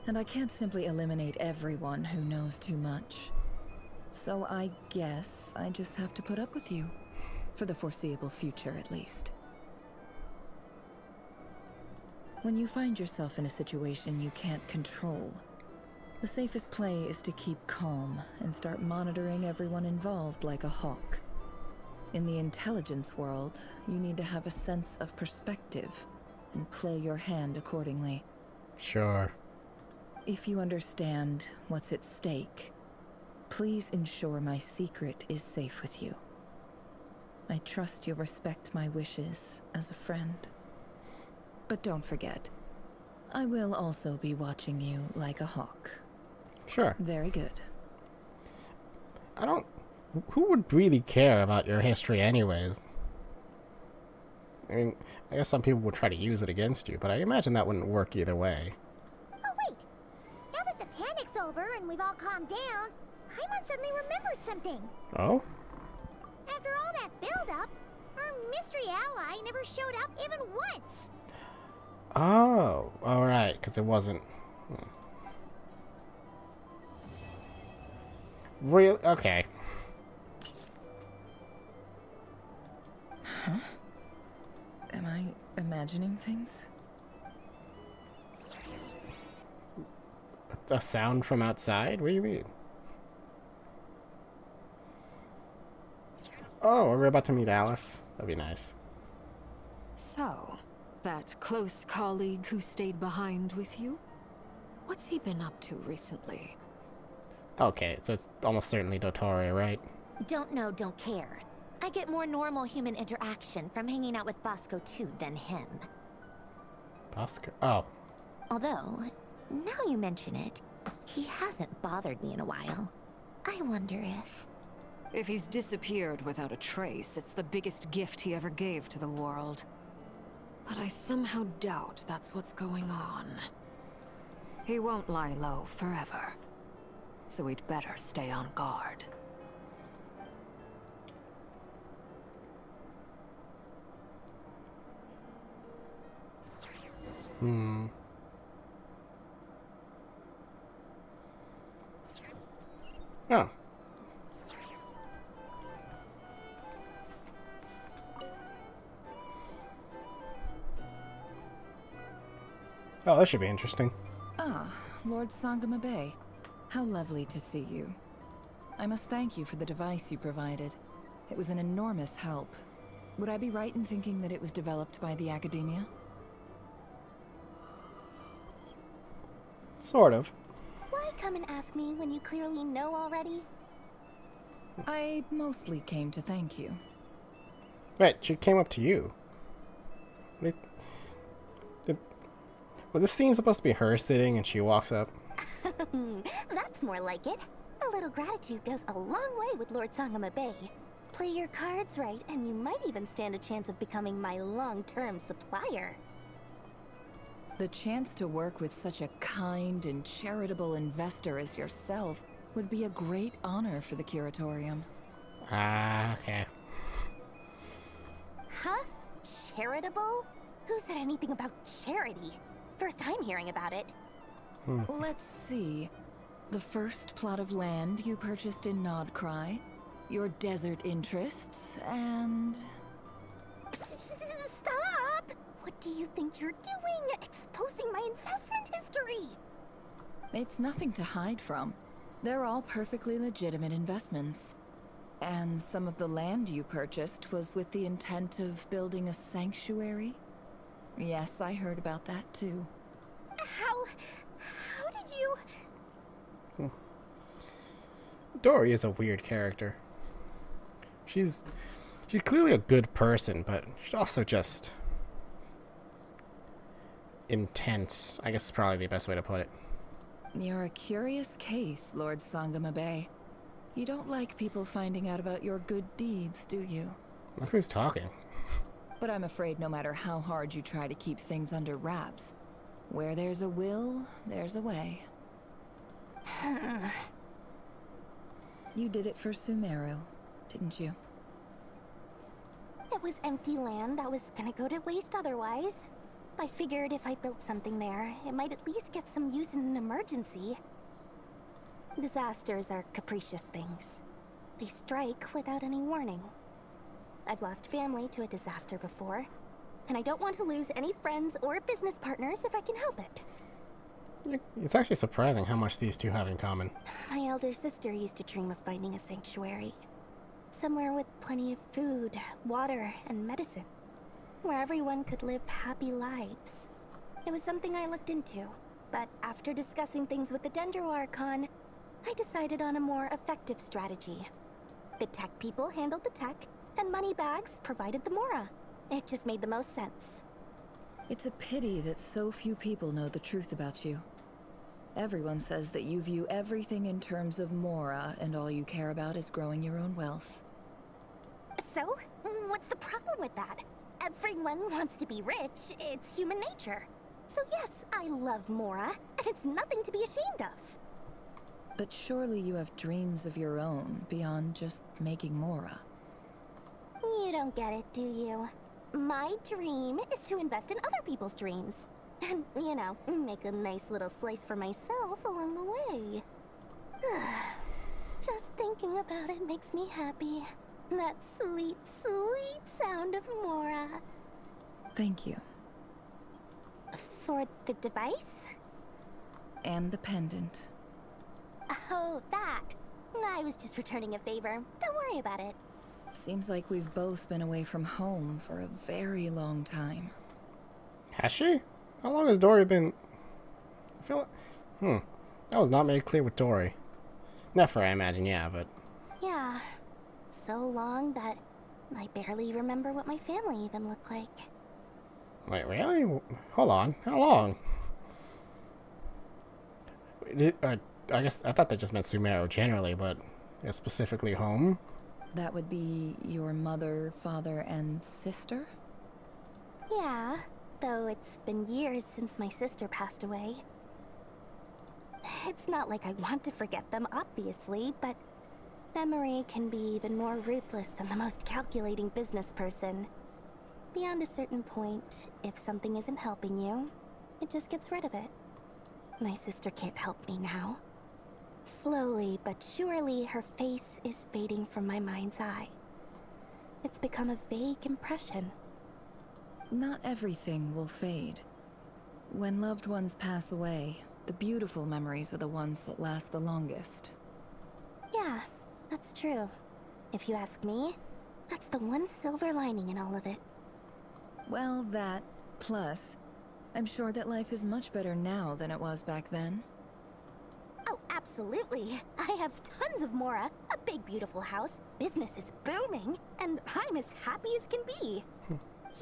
And I can't simply eliminate everyone who knows too much. So I guess I just have to put up with you. For the foreseeable future, at least. When you find yourself in a situation you can't control, the safest play is to keep calm and start monitoring everyone involved like a hawk. In the intelligence world, you need to have a sense of perspective and play your hand accordingly. Sure. If you understand what's at stake, please ensure my secret is safe with you. I trust you'll respect my wishes as a friend. But don't forget, I will also be watching you like a hawk. Sure. Very good. Who would really care about your history anyways? I mean, I guess some people would try to use it against you, but I imagine that wouldn't work either way. Oh wait! Now that the panic's over and we've all calmed down, Paimon suddenly remembered something. Oh? After all that build-up, our mystery ally never showed up even once. Oh, alright, because it wasn't... Real? Okay. Huh? Am I imagining things? A sound from outside? What do you mean? Oh, are we about to meet Alice? That'd be nice. So, that close colleague who stayed behind with you? What's he been up to recently? Okay, so it's almost certainly Dottore, right? Don't know, don't care. I get more normal human interaction from hanging out with Bosco too than him. Bosco? Oh. Although, now you mention it, he hasn't bothered me in a while. I wonder if... If he's disappeared without a trace, it's the biggest gift he ever gave to the world. But I somehow doubt that's what's going on. He won't lie low forever. So we'd better stay on guard. Oh. Oh, this should be interesting. Ah, Lord Sangama Bay. How lovely to see you. I must thank you for the device you provided. It was an enormous help. Would I be right in thinking that it was developed by the Academia? Sort of. Why come and ask me when you clearly know already? I mostly came to thank you. Wait, she came up to you. Was this scene supposed to be her sitting and she walks up? That's more like it. A little gratitude goes a long way with Lord Sangama Bay. Play your cards right, and you might even stand a chance of becoming my long-term supplier. The chance to work with such a kind and charitable investor as yourself would be a great honor for the Curatorium. Ah, okay. Huh? Charitable? Who said anything about charity? First I'm hearing about it. Let's see. The first plot of land you purchased in Nodcry, your desert interests, and... Stop! What do you think you're doing? Exposing my investment history! It's nothing to hide from. They're all perfectly legitimate investments. And some of the land you purchased was with the intent of building a sanctuary? Yes, I heard about that too. How did you... Dory is a weird character. She's clearly a good person, but she's also just intense. I guess is probably the best way to put it. You're a curious case, Lord Sangama Bay. You don't like people finding out about your good deeds, do you? Look who's talking. But I'm afraid no matter how hard you try to keep things under wraps, where there's a will, there's a way. You did it for Sumeru, didn't you? It was empty land that was gonna go to waste otherwise. I figured if I built something there, it might at least get some use in an emergency. Disasters are capricious things. They strike without any warning. I've lost family to a disaster before, and I don't want to lose any friends or business partners if I can help it. It's actually surprising how much these two have in common. My elder sister used to dream of finding a sanctuary. Somewhere with plenty of food, water, and medicine. Where everyone could live happy lives. It was something I looked into, but after discussing things with the Dendro Archon, I decided on a more effective strategy. The tech people handled the tech, and Moneybags provided the Mora. It just made the most sense. It's a pity that so few people know the truth about you. Everyone says that you view everything in terms of Mora, and all you care about is growing your own wealth. So, what's the problem with that? Everyone wants to be rich, it's human nature. So yes, I love Mora, and it's nothing to be ashamed of. But surely you have dreams of your own, beyond just making Mora. You don't get it, do you? My dream is to invest in other people's dreams. And, you know, make a nice little slice for myself along the way. Just thinking about it makes me happy. That sweet, sweet sound of Mora. Thank you. For the device? And the pendant. Oh, that. I was just returning a favor. Don't worry about it. Seems like we've both been away from home for a very long time. Has she? How long has Dory been... I That was not made clear with Dory. Nefer, I imagine, yeah, but... Yeah. So long that I barely remember what my family even looked like. Wait, really? Hold on. How long? I guess I thought that just meant Sumeru generally, but specifically home? That would be your mother, father, and sister? Yeah, though it's been years since my sister passed away. It's not like I want to forget them, obviously, but memory can be even more ruthless than the most calculating business person. Beyond a certain point, if something isn't helping you, it just gets rid of it. My sister can't help me now. Slowly but surely, her face is fading from my mind's eye. It's become a vague impression. Not everything will fade. When loved ones pass away, the beautiful memories are the ones that last the longest. Yeah, that's true. If you ask me, that's the one silver lining in all of it. Well, that, plus, I'm sure that life is much better now than it was back then. Oh, absolutely. I have tons of Mora, a big beautiful house, business is booming, and I'm as happy as can be.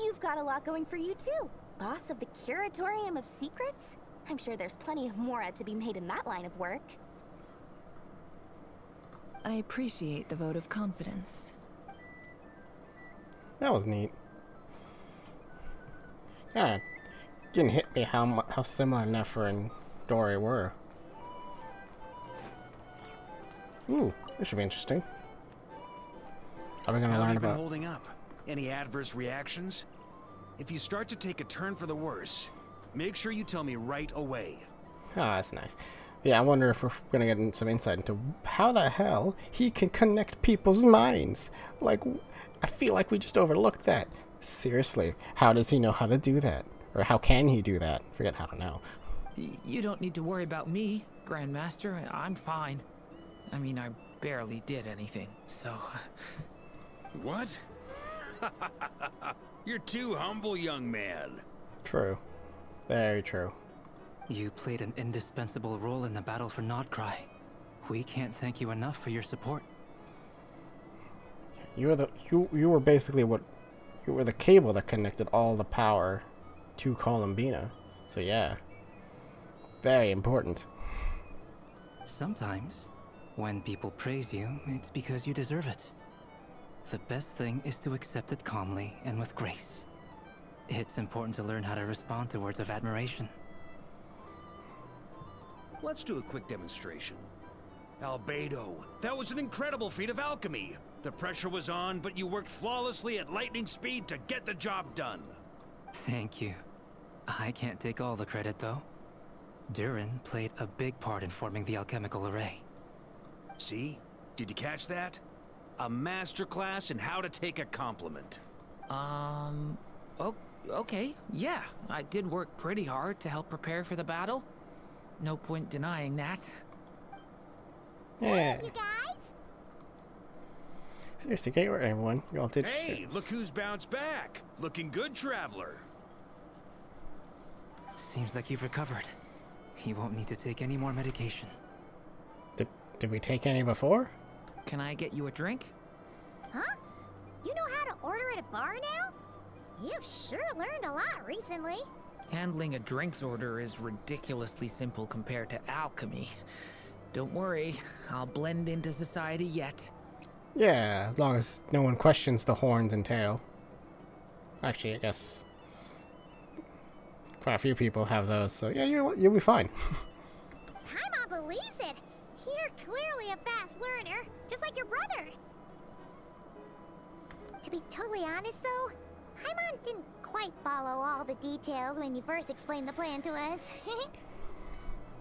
You've got a lot going for you too. Boss of the Curatorium of Secrets? I'm sure there's plenty of Mora to be made in that line of work. I appreciate the vote of confidence. That was neat. Yeah, it didn't hit me how similar Nefer and Dory were. Ooh, this should be interesting. Are we gonna learn about... How have you been holding up? Any adverse reactions? If you start to take a turn for the worse, make sure you tell me right away. Ah, that's nice. Yeah, I wonder if we're gonna get some insight into how the hell he can connect people's minds. Like, I feel like we just overlooked that. Seriously, how does he know how to do that? Or how can he do that? Forget how to know. You don't need to worry about me, Grandmaster. I'm fine. I mean, I barely did anything, so... What? You're too humble, young man. True. Very true. You played an indispensable role in the battle for Nodcry. We can't thank you enough for your support. You were basically you were the cable that connected all the power to Columbina. So yeah. Very important. Sometimes, when people praise you, it's because you deserve it. The best thing is to accept it calmly and with grace. It's important to learn how to respond to words of admiration. Let's do a quick demonstration. Albedo, that was an incredible feat of alchemy. The pressure was on, but you worked flawlessly at lightning speed to get the job done. Thank you. I can't take all the credit, though. Durin played a big part in forming the alchemical array. See? Did you catch that? A masterclass in how to take a compliment. Okay, yeah. I did work pretty hard to help prepare for the battle. No point denying that. Yeah. You guys? Seriously, get right, everyone. You all did Hey, shit. look who's bounced back. Looking good, traveler. Seems like you've recovered. You won't need to take any more medication. Did we take any before? Can I get you a drink? Huh? You know how to order at a bar now? You've sure learned a lot recently. Handling a drinks order is ridiculously simple compared to alchemy. Don't worry, I'll blend into society yet. Yeah, as long as no one questions the horns and tail. Actually, I guess quite a few people have those, so yeah, you'll be fine. Paimon believes it. You're clearly a fast learner, just like your brother. To be totally honest, though, Paimon didn't quite follow all the details when you first explained the plan to us.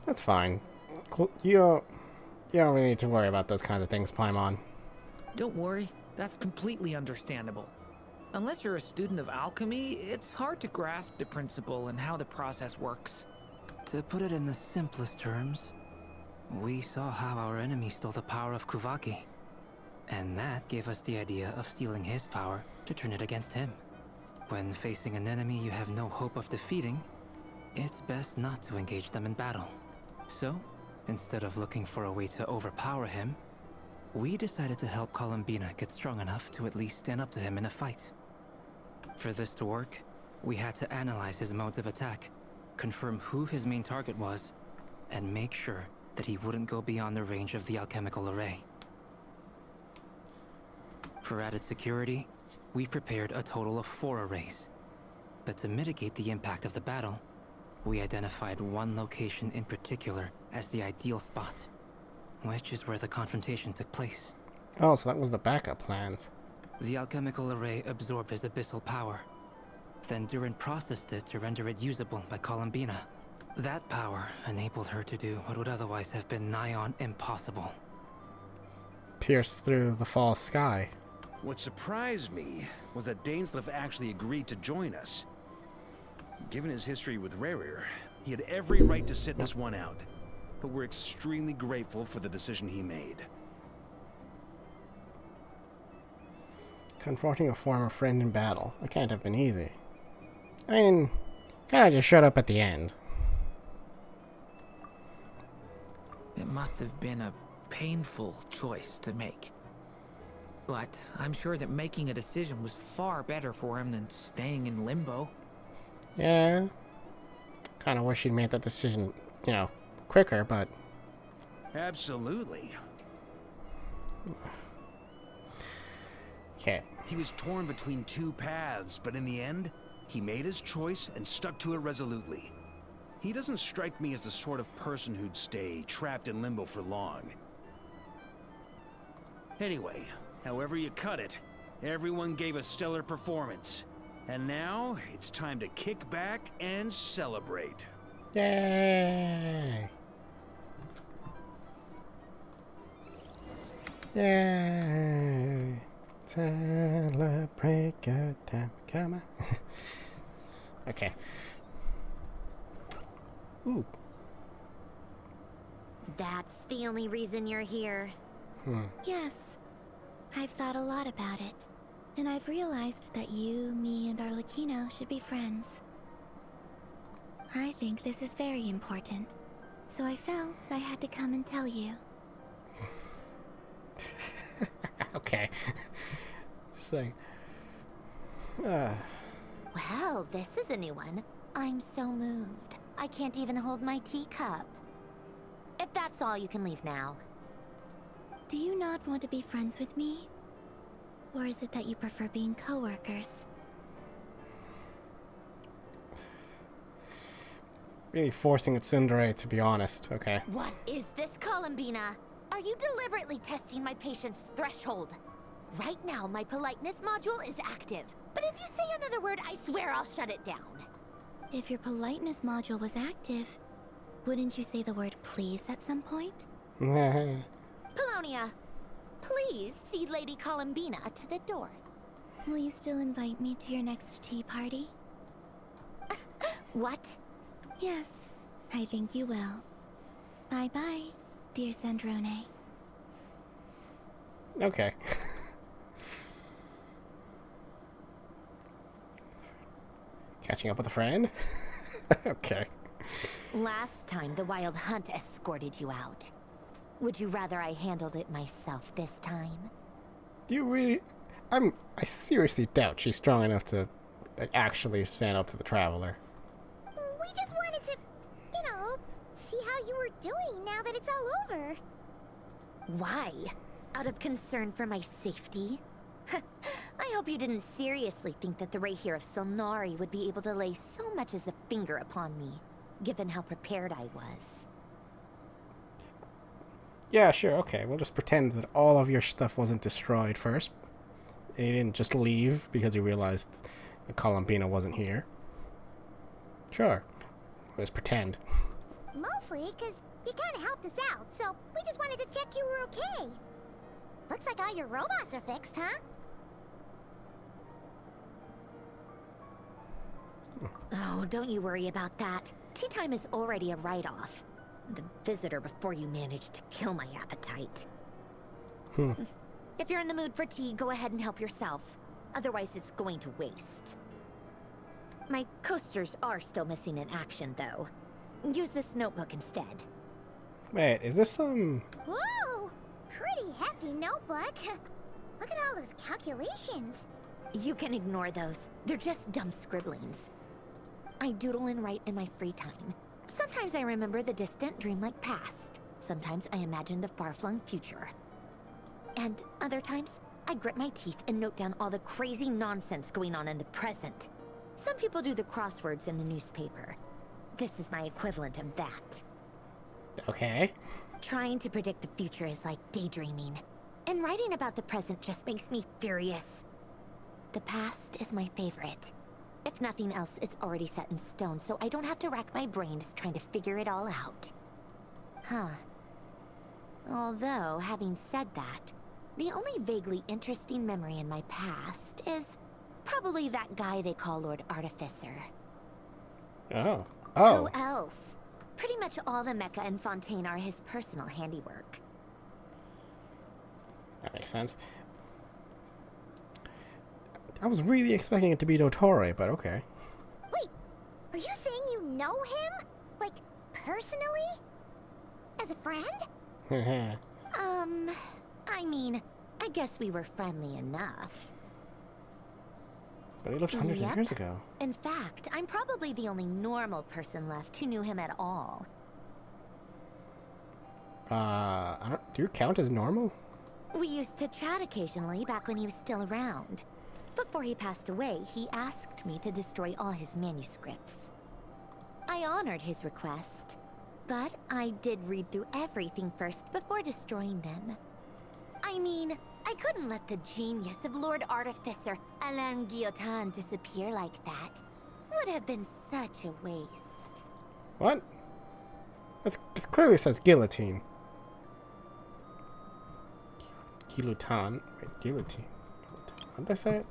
That's fine. You don't really need to worry about those kinds of things, Paimon. Don't worry, that's completely understandable. Unless you're a student of alchemy, it's hard to grasp the principle and how the process works. To put it in the simplest terms, we saw how our enemy stole the power of Kuvaki. And that gave us the idea of stealing his power to turn it against him. When facing an enemy you have no hope of defeating, it's best not to engage them in battle. So, instead of looking for a way to overpower him, we decided to help Columbina get strong enough to at least stand up to him in a fight. For this to work, we had to analyze his modes of attack, confirm who his main target was, and make sure that he wouldn't go beyond the range of the alchemical array. For added security, we prepared a total of 4 arrays. But to mitigate the impact of the battle, we identified one location in particular as the ideal spot, which is where the confrontation took place. Oh, so that was the backup plans. The alchemical array absorbed his abyssal power. Then Durin processed it to render it usable by Columbina. That power enabled her to do what would otherwise have been nigh on impossible. Pierce through the false sky. What surprised me was that Dainsleif actually agreed to join us. Given his history with Rerir, he had every right to sit this one out. But we're extremely grateful for the decision he made. Confronting a former friend in battle. That can't have been easy. I mean, kinda just shut up at the end. It must have been a painful choice to make. But I'm sure that making a decision was far better for him than staying in limbo. Yeah. Kinda wish he'd made that decision, you know, quicker, but... Absolutely. Okay. He was torn between 2 paths, but in the end, he made his choice and stuck to it resolutely. He doesn't strike me as the sort of person who'd stay trapped in limbo for long. Anyway, however you cut it, everyone gave a stellar performance. And now, it's time to kick back and celebrate. Yay! Yay! Celebrate good time. Come on. Okay. Ooh. That's the only reason you're here. Yes. I've thought a lot about it. And I've realized that you, me, and Arlecchino should be friends. I think this is very important. So I felt I had to come and tell you. Okay. Just saying. Well, this is a new one. I'm so moved. I can't even hold my teacup. If that's all, you can leave now. Do you not want to be friends with me? Or is it that you prefer being co-workers? Really forcing a tsundere, to be honest. Okay. What is this, Columbina? Are you deliberately testing my patience threshold? Right now, my politeness module is active. But if you say another word, I swear I'll shut it down. If your politeness module was active, wouldn't you say the word please at some point? Polonia, please see Lady Columbina to the door. Will you still invite me to your next tea party? What? Yes, I think you will. Bye-bye, dear Sandrone. Okay. Catching up with a friend? Okay. Last time, the Wild Hunt escorted you out. Would you rather I handled it myself this time? Do you really... I seriously doubt she's strong enough to like, actually stand up to the Traveler. We just wanted to, you know, see how you were doing now that it's all over. Why? Out of concern for my safety? I hope you didn't seriously think that the Rayhir of Silnari would be able to lay so much as a finger upon me, given how prepared I was. Yeah, sure, okay. We'll just pretend that all of your stuff wasn't destroyed first. And you didn't just leave because you realized that Columbina wasn't here. Sure. We'll just pretend. Mostly because you kind of helped us out, so we just wanted to check you were okay. Looks like all your robots are fixed, huh? Oh, don't you worry about that. Tea time is already a write-off. The visitor before you managed to kill my appetite. If you're in the mood for tea, go ahead and help yourself. Otherwise, it's going to waste. My coasters are still missing in action, though. Use this notebook instead. Wait, is this Whoa! Pretty hefty notebook. Look at all those calculations. You can ignore those. They're just dumb scribblings. I doodle and write in my free time. Sometimes I remember the distant dreamlike past. Sometimes I imagine the far-flung future. And other times, I grit my teeth and note down all the crazy nonsense going on in the present. Some people do the crosswords in the newspaper. This is my equivalent of that. okay? Trying to predict the future is like daydreaming. And writing about the present just makes me furious. The past is my favorite. If nothing else, it's already set in stone, so I don't have to rack my brains trying to figure it all out. Huh. Although, having said that, the only vaguely interesting memory in my past is probably that guy they call Lord Artificer. Oh. Who else? Pretty much all the mecha and Fontaine are his personal handiwork. That makes sense. I was really expecting it to be Dottore, but okay. Wait, are you saying you know him? Like, personally? As a friend? I mean, I guess we were friendly enough. But he lived hundreds of years ago. In fact, I'm probably the only normal person left who knew him at all. Do you count as normal? We used to chat occasionally back when he was still around. Before he passed away, he asked me to destroy all his manuscripts. I honored his request, but I did read through everything first before destroying them. I mean, I couldn't let the genius of Lord Artificer Alain Guillotin disappear like that. Would have been such a waste. What? It clearly says guillotine. Guillotin. Wait, guillotine. What did I say?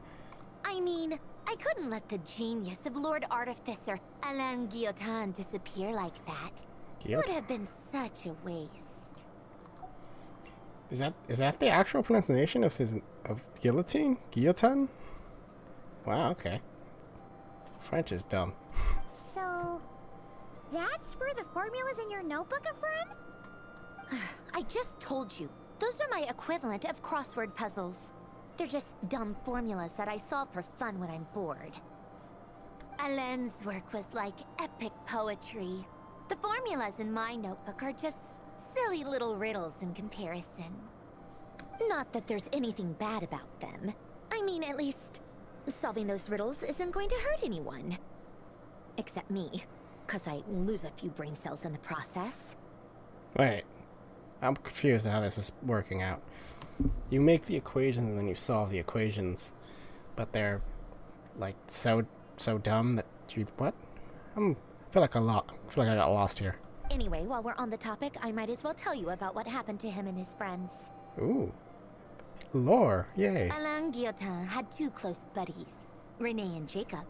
I mean, I couldn't let the genius of Lord Artificer Alain Guillotin disappear like that. Would have been such a waste. Is that the actual pronunciation of guillotine? Guillotine? Wow, okay. French is dumb. So, that's where the formulas in your notebook are from? I just told you. Those are my equivalent of crossword puzzles. They're just dumb formulas that I solve for fun when I'm bored. Alain's work was like epic poetry. The formulas in my notebook are just silly little riddles in comparison. Not that there's anything bad about them. I mean, at least, solving those riddles isn't going to hurt anyone. Except me, 'cause I lose a few brain cells in the process. Wait. I'm confused how this is working out. You make the equations and then you solve the equations, but they're like so dumb that you what? I feel like I got lost here. Anyway, while we're on the topic, I might as well tell you about what happened to him and his friends. Ooh. Lore, yay. Alain Guillotin had two close buddies, Renee and Jacob.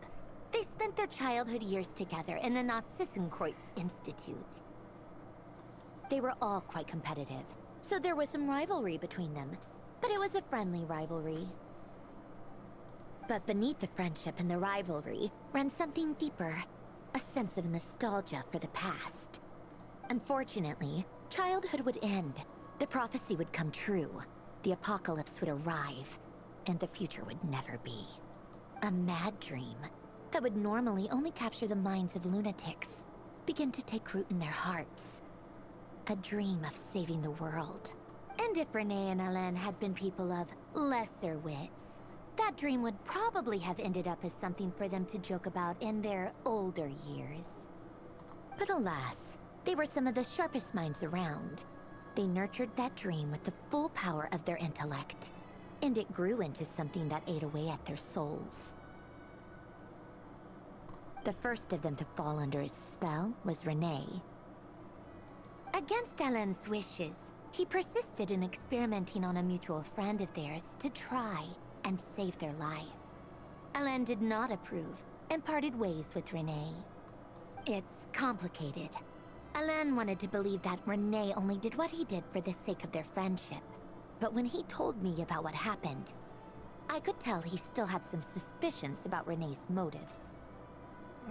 They spent their childhood years together in the Narzissenkreuz Institute. They were all quite competitive, so there was some rivalry between them, but it was a friendly rivalry. But beneath the friendship and the rivalry ran something deeper, a sense of nostalgia for the past. Unfortunately, childhood would end, the prophecy would come true, the apocalypse would arrive, and the future would never be. A mad dream that would normally only capture the minds of lunatics begin to take root in their hearts. A dream of saving the world. And if Renee and Alain had been people of lesser wits, that dream would probably have ended up as something for them to joke about in their older years. But alas, they were some of the sharpest minds around. They nurtured that dream with the full power of their intellect, and it grew into something that ate away at their souls. The first of them to fall under its spell was Renee. Against Alain's wishes, he persisted in experimenting on a mutual friend of theirs to try and save their life. Alain did not approve and parted ways with Renee. It's complicated. Alain wanted to believe that Renee only did what he did for the sake of their friendship. But when he told me about what happened, I could tell he still had some suspicions about Renee's motives.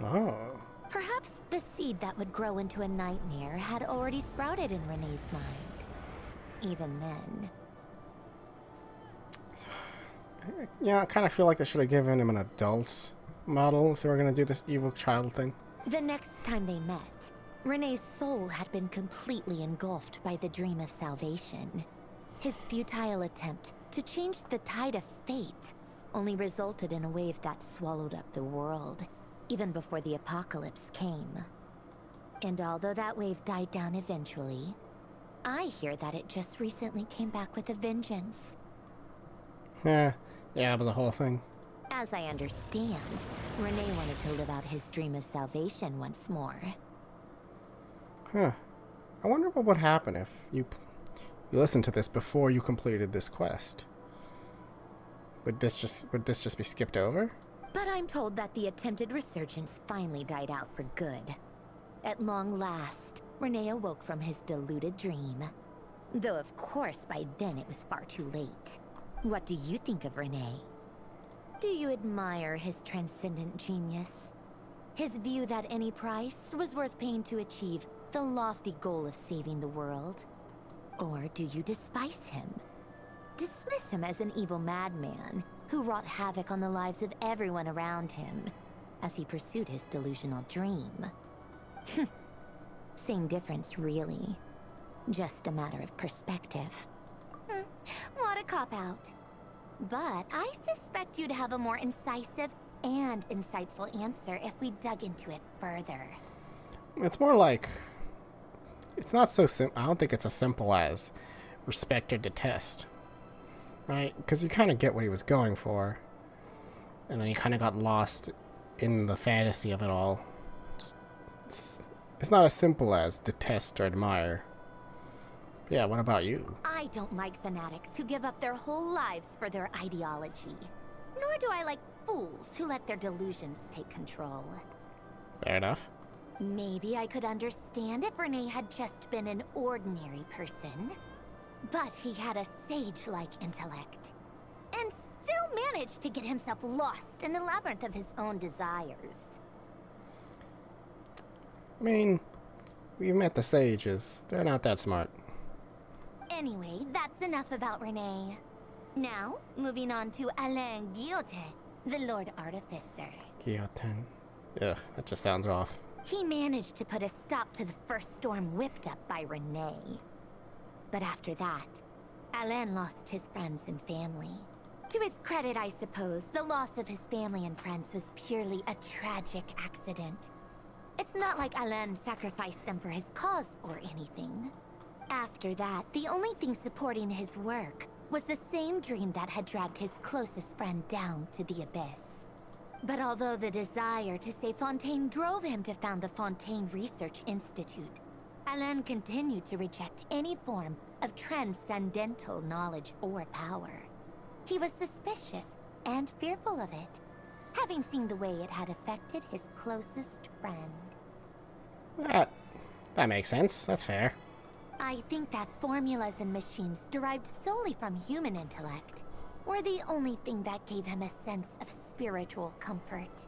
Oh. Perhaps the seed that would grow into a nightmare had already sprouted in Renee's mind. Even then. Yeah, I kind of feel like they should have given him an adult model if they were going to do this evil child thing. The next time they met, Renee's soul had been completely engulfed by the dream of salvation. His futile attempt to change the tide of fate only resulted in a wave that swallowed up the world, even before the apocalypse came. And although that wave died down eventually, I hear that it just recently came back with a vengeance. Yeah, that was the whole thing. As I understand, Renee wanted to live out his dream of salvation once more. Huh. I wonder what would happen if you listened to this before you completed this quest. Would this just be skipped over? But I'm told that the attempted resurgence finally died out for good. At long last, Renee awoke from his deluded dream. Though of course by then it was far too late. What do you think of Renee? Do you admire his transcendent genius? His view that any price was worth paying to achieve the lofty goal of saving the world? Or do you despise him? Dismiss him as an evil madman who wrought havoc on the lives of everyone around him as he pursued his delusional dream? Same difference, really. Just a matter of perspective. What a cop-out. But I suspect you'd have a more incisive and insightful answer if we dug into it further. It's more like... It's not so simple. I don't think it's as simple as respect or detest. Right? Because you kind of get what he was going for. And then he kind of got lost in the fantasy of it all. It's not as simple as detest or admire. Yeah, what about you? I don't like fanatics who give up their whole lives for their ideology. Nor do I like fools who let their delusions take control. Fair enough. Maybe I could understand if Renee had just been an ordinary person. But he had a sage-like intellect. And still managed to get himself lost in the labyrinth of his own desires. I mean, we met the sages. They're not that smart. Anyway, that's enough about Renee. Now, moving on to Alain Guillotin, the Lord Artificer. Guillotin. Ugh, that just sounds off. He managed to put a stop to the first storm whipped up by Renee. But after that, Alain lost his friends and family. To his credit, I suppose, the loss of his family and friends was purely a tragic accident. It's not like Alain sacrificed them for his cause or anything. After that, the only thing supporting his work was the same dream that had dragged his closest friend down to the abyss. But although the desire to save Fontaine drove him to found the Fontaine Research Institute, Alain continued to reject any form of transcendental knowledge or power. He was suspicious and fearful of it, having seen the way it had affected his closest friend. That makes sense. That's fair. I think that formulas and machines derived solely from human intellect were the only thing that gave him a sense of spiritual comfort.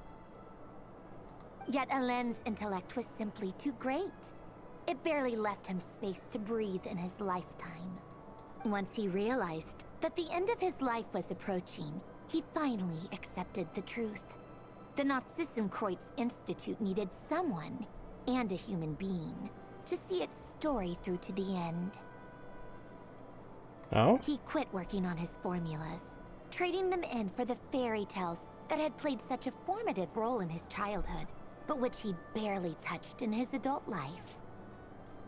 Yet Alain's intellect was simply too great. It barely left him space to breathe in his lifetime. Once he realized that the end of his life was approaching, he finally accepted the truth. The Nazissenkreuz Institute needed someone, and a human being, to see its story through to the end. Oh? He quit working on his formulas, trading them in for the fairy tales that had played such a formative role in his childhood, but which he barely touched in his adult life.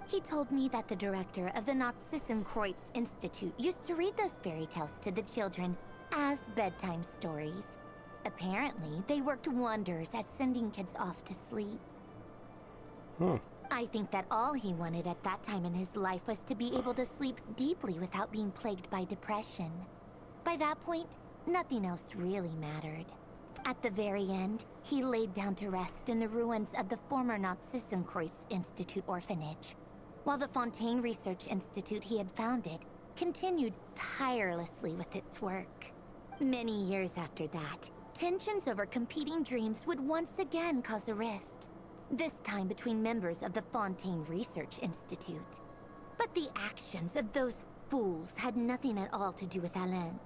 He told me that the director of the Nazissenkreuz Institute used to read those fairy tales to the children as bedtime stories. Apparently, they worked wonders at sending kids off to sleep. I think that all he wanted at that time in his life was to be able to sleep deeply without being plagued by depression. By that point, nothing else really mattered. At the very end, he laid down to rest in the ruins of the former Nazissenkreuz Institute orphanage, while the Fontaine Research Institute he had founded continued tirelessly with its work. Many years after that, tensions over competing dreams would once again cause a rift. This time between members of the Fontaine Research Institute. But the actions of those fools had nothing at all to do with Alain.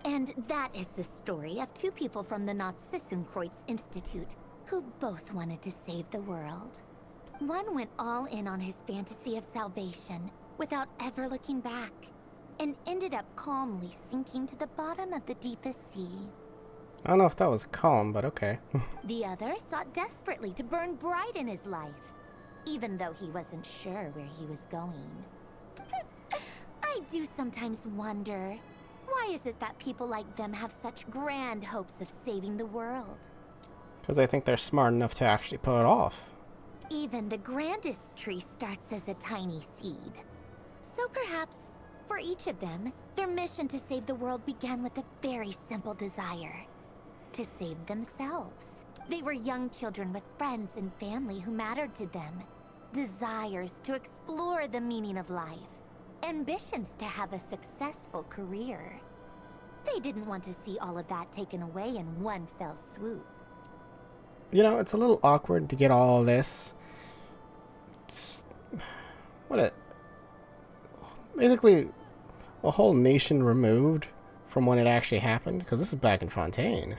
And that is the story of two people from the Nazi-Kreuz Institute who both wanted to save the world. One went all in on his fantasy of salvation without ever looking back, and ended up calmly sinking to the bottom of the deepest sea. I don't know if that was calm, but okay. The other sought desperately to burn bright in his life, even though he wasn't sure where he was going. I do sometimes wonder, why is it that people like them have such grand hopes of saving the world? Because they think they're smart enough to actually pull it off. Even the grandest tree starts as a tiny seed. So perhaps, for each of them, their mission to save the world began with a very simple desire. To save themselves. They were young children with friends and family who mattered to them. Desires to explore the meaning of life. Ambitions to have a successful career. They didn't want to see all of that taken away in one fell swoop. You know, it's a little awkward to get all this. Basically, a whole nation removed from when it actually happened. Because this is back in Fontaine.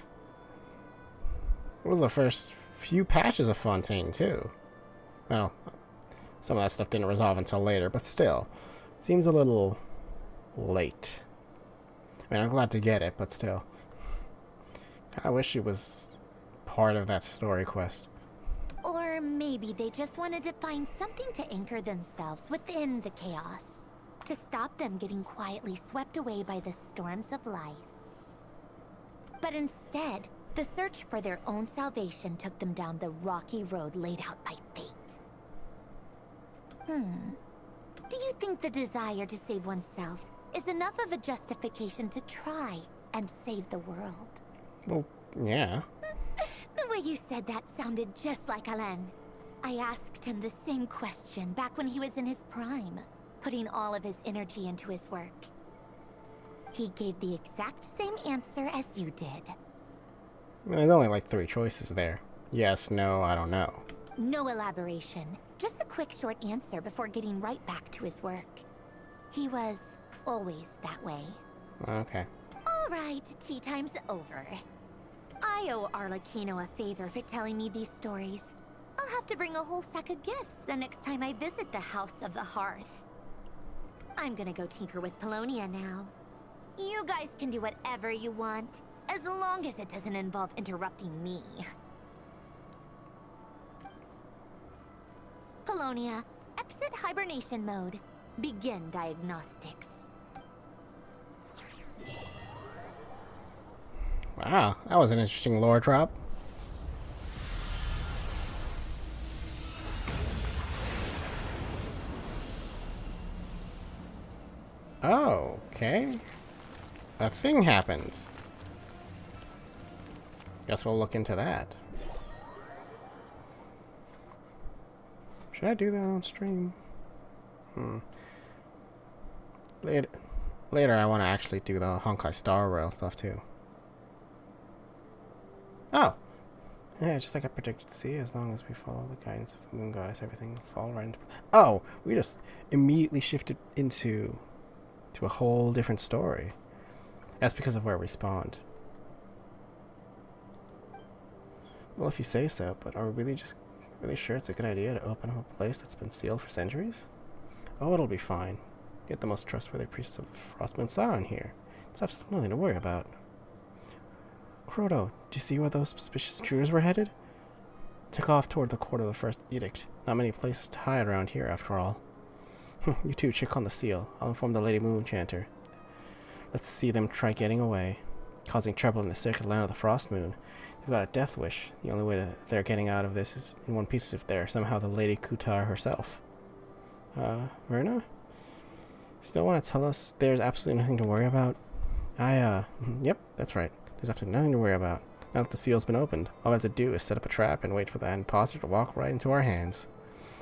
It was the first few patches of Fontaine, too. Well, some of that stuff didn't resolve until later, but still. Seems a little late. I mean, I'm glad to get it, but still. I wish it was part of that story quest. Or maybe they just wanted to find something to anchor themselves within the chaos. To stop them getting quietly swept away by the storms of life. But instead, the search for their own salvation took them down the rocky road laid out by fate. Do you think the desire to save oneself is enough of a justification to try and save the world? Well, yeah. The way you said that sounded just like Alain. I asked him the same question back when he was in his prime, putting all of his energy into his work. He gave the exact same answer as you did. There's only like 3 choices there. Yes, no, I don't know. No elaboration. Just a quick short answer before getting right back to his work. He was always that way. Okay. All right, tea time's over. I owe Arlecchino a favor for telling me these stories. I'll have to bring a whole sack of gifts the next time I visit the House of the Hearth. I'm gonna go tinker with Polonia now. You guys can do whatever you want, as long as it doesn't involve interrupting me. Polonia, exit hibernation mode. Begin diagnostics. Wow, that was an interesting lore drop. Oh, okay. A thing happened. Guess we'll look into that. Should I do that on stream? Later I want to actually do the Honkai Star Rail stuff too. Oh! Yeah, just like I predicted to see, as long as we follow the guidance of the Moon Goddess, everything will fall right into... Oh! We just immediately shifted into a whole different story. That's because of where we spawned. Well, if you say so, but are we really sure it's a good idea to open up a place that's been sealed for centuries? Oh, it'll be fine. Get the most trustworthy priests of the Frostmoon Scion here. It's absolutely nothing to worry about. Croto, do you see where those suspicious intruders were headed? Took off toward the court of the first edict. Not many places to hide around here, after all. You two check on the seal. I'll inform the Lady Moonchanter. Let's see them try getting away. Causing trouble in the sacred land of the Frostmoon. They've got a death wish. The only way they're getting out of this is in one piece if they're somehow the Lady Kutar herself. Verna? Still want to tell us there's absolutely nothing to worry about? Yep, that's right. There's absolutely nothing to worry about. Now that the seal's been opened, all we have to do is set up a trap and wait for the imposter to walk right into our hands.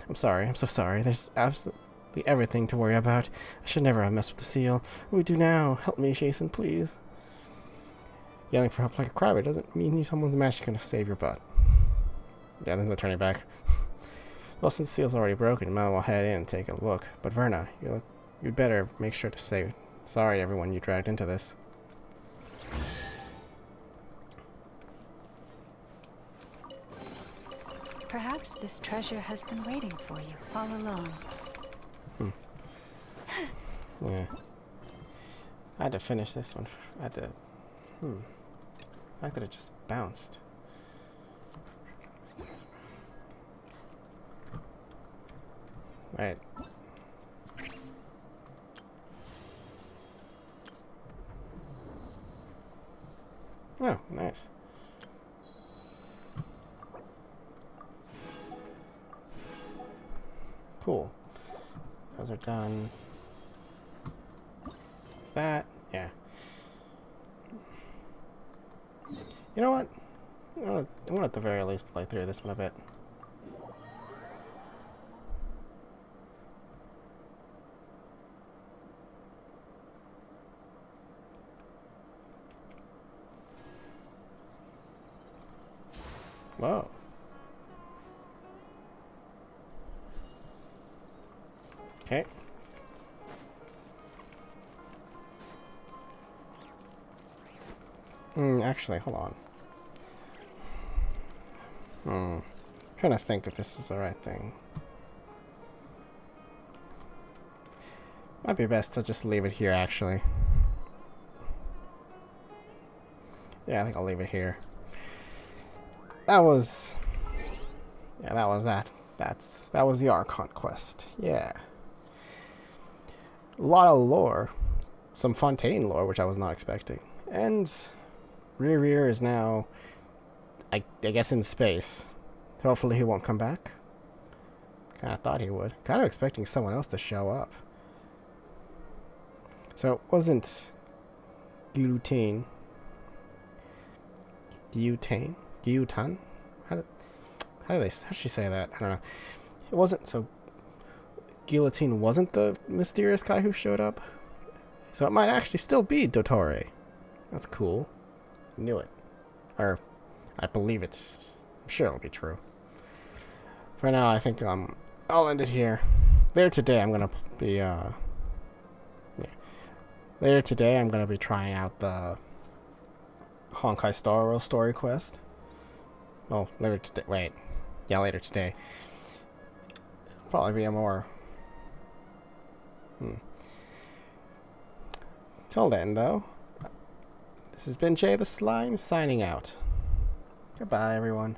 I'm so sorry. There's absolutely everything to worry about. I should never have messed with the seal. What do we do now? Help me, Jason, please. Yelling for help like a crabber doesn't mean someone's magically gonna save your butt. Yeah, there's no turning back. Well, since the seal's already broken, you might as well head in and take a look. But Verna, you'd better make sure to say sorry to everyone you dragged into this. Perhaps this treasure has been waiting for you all along. Yeah. I had to finish this one. I had to... The fact that it just bounced. Right. Oh, nice. Cool. Those are done. Is that? Yeah. You know what? I'm gonna at the very least play through this one a bit. Whoa. Okay. Actually, hold on. Trying to think if this is the right thing. Might be best to just leave it here, actually. Yeah, I think I'll leave it here. That was... Yeah, that was that. That was the Archon quest. Yeah. A lot of lore. Some Fontaine lore, which I was not expecting. And Rear is now, I guess, in space. Hopefully he won't come back. Kinda thought he would. Kinda expecting someone else to show up. So it wasn't Guillotine. Guillotin? How did she say that? I don't know. It wasn't, so Guillotine wasn't the mysterious guy who showed up. So it might actually still be Dottore. That's cool. Knew it. Or I believe it's, I'm sure it'll be true. For now, I think I'll end it here. Later today I'm gonna be Later today I'm gonna be trying out the Honkai Star Rail story quest. Oh, later today. Wait. Yeah, later today. Probably be a more... Till then, though, this has been Jay the Slime signing out. Goodbye, everyone.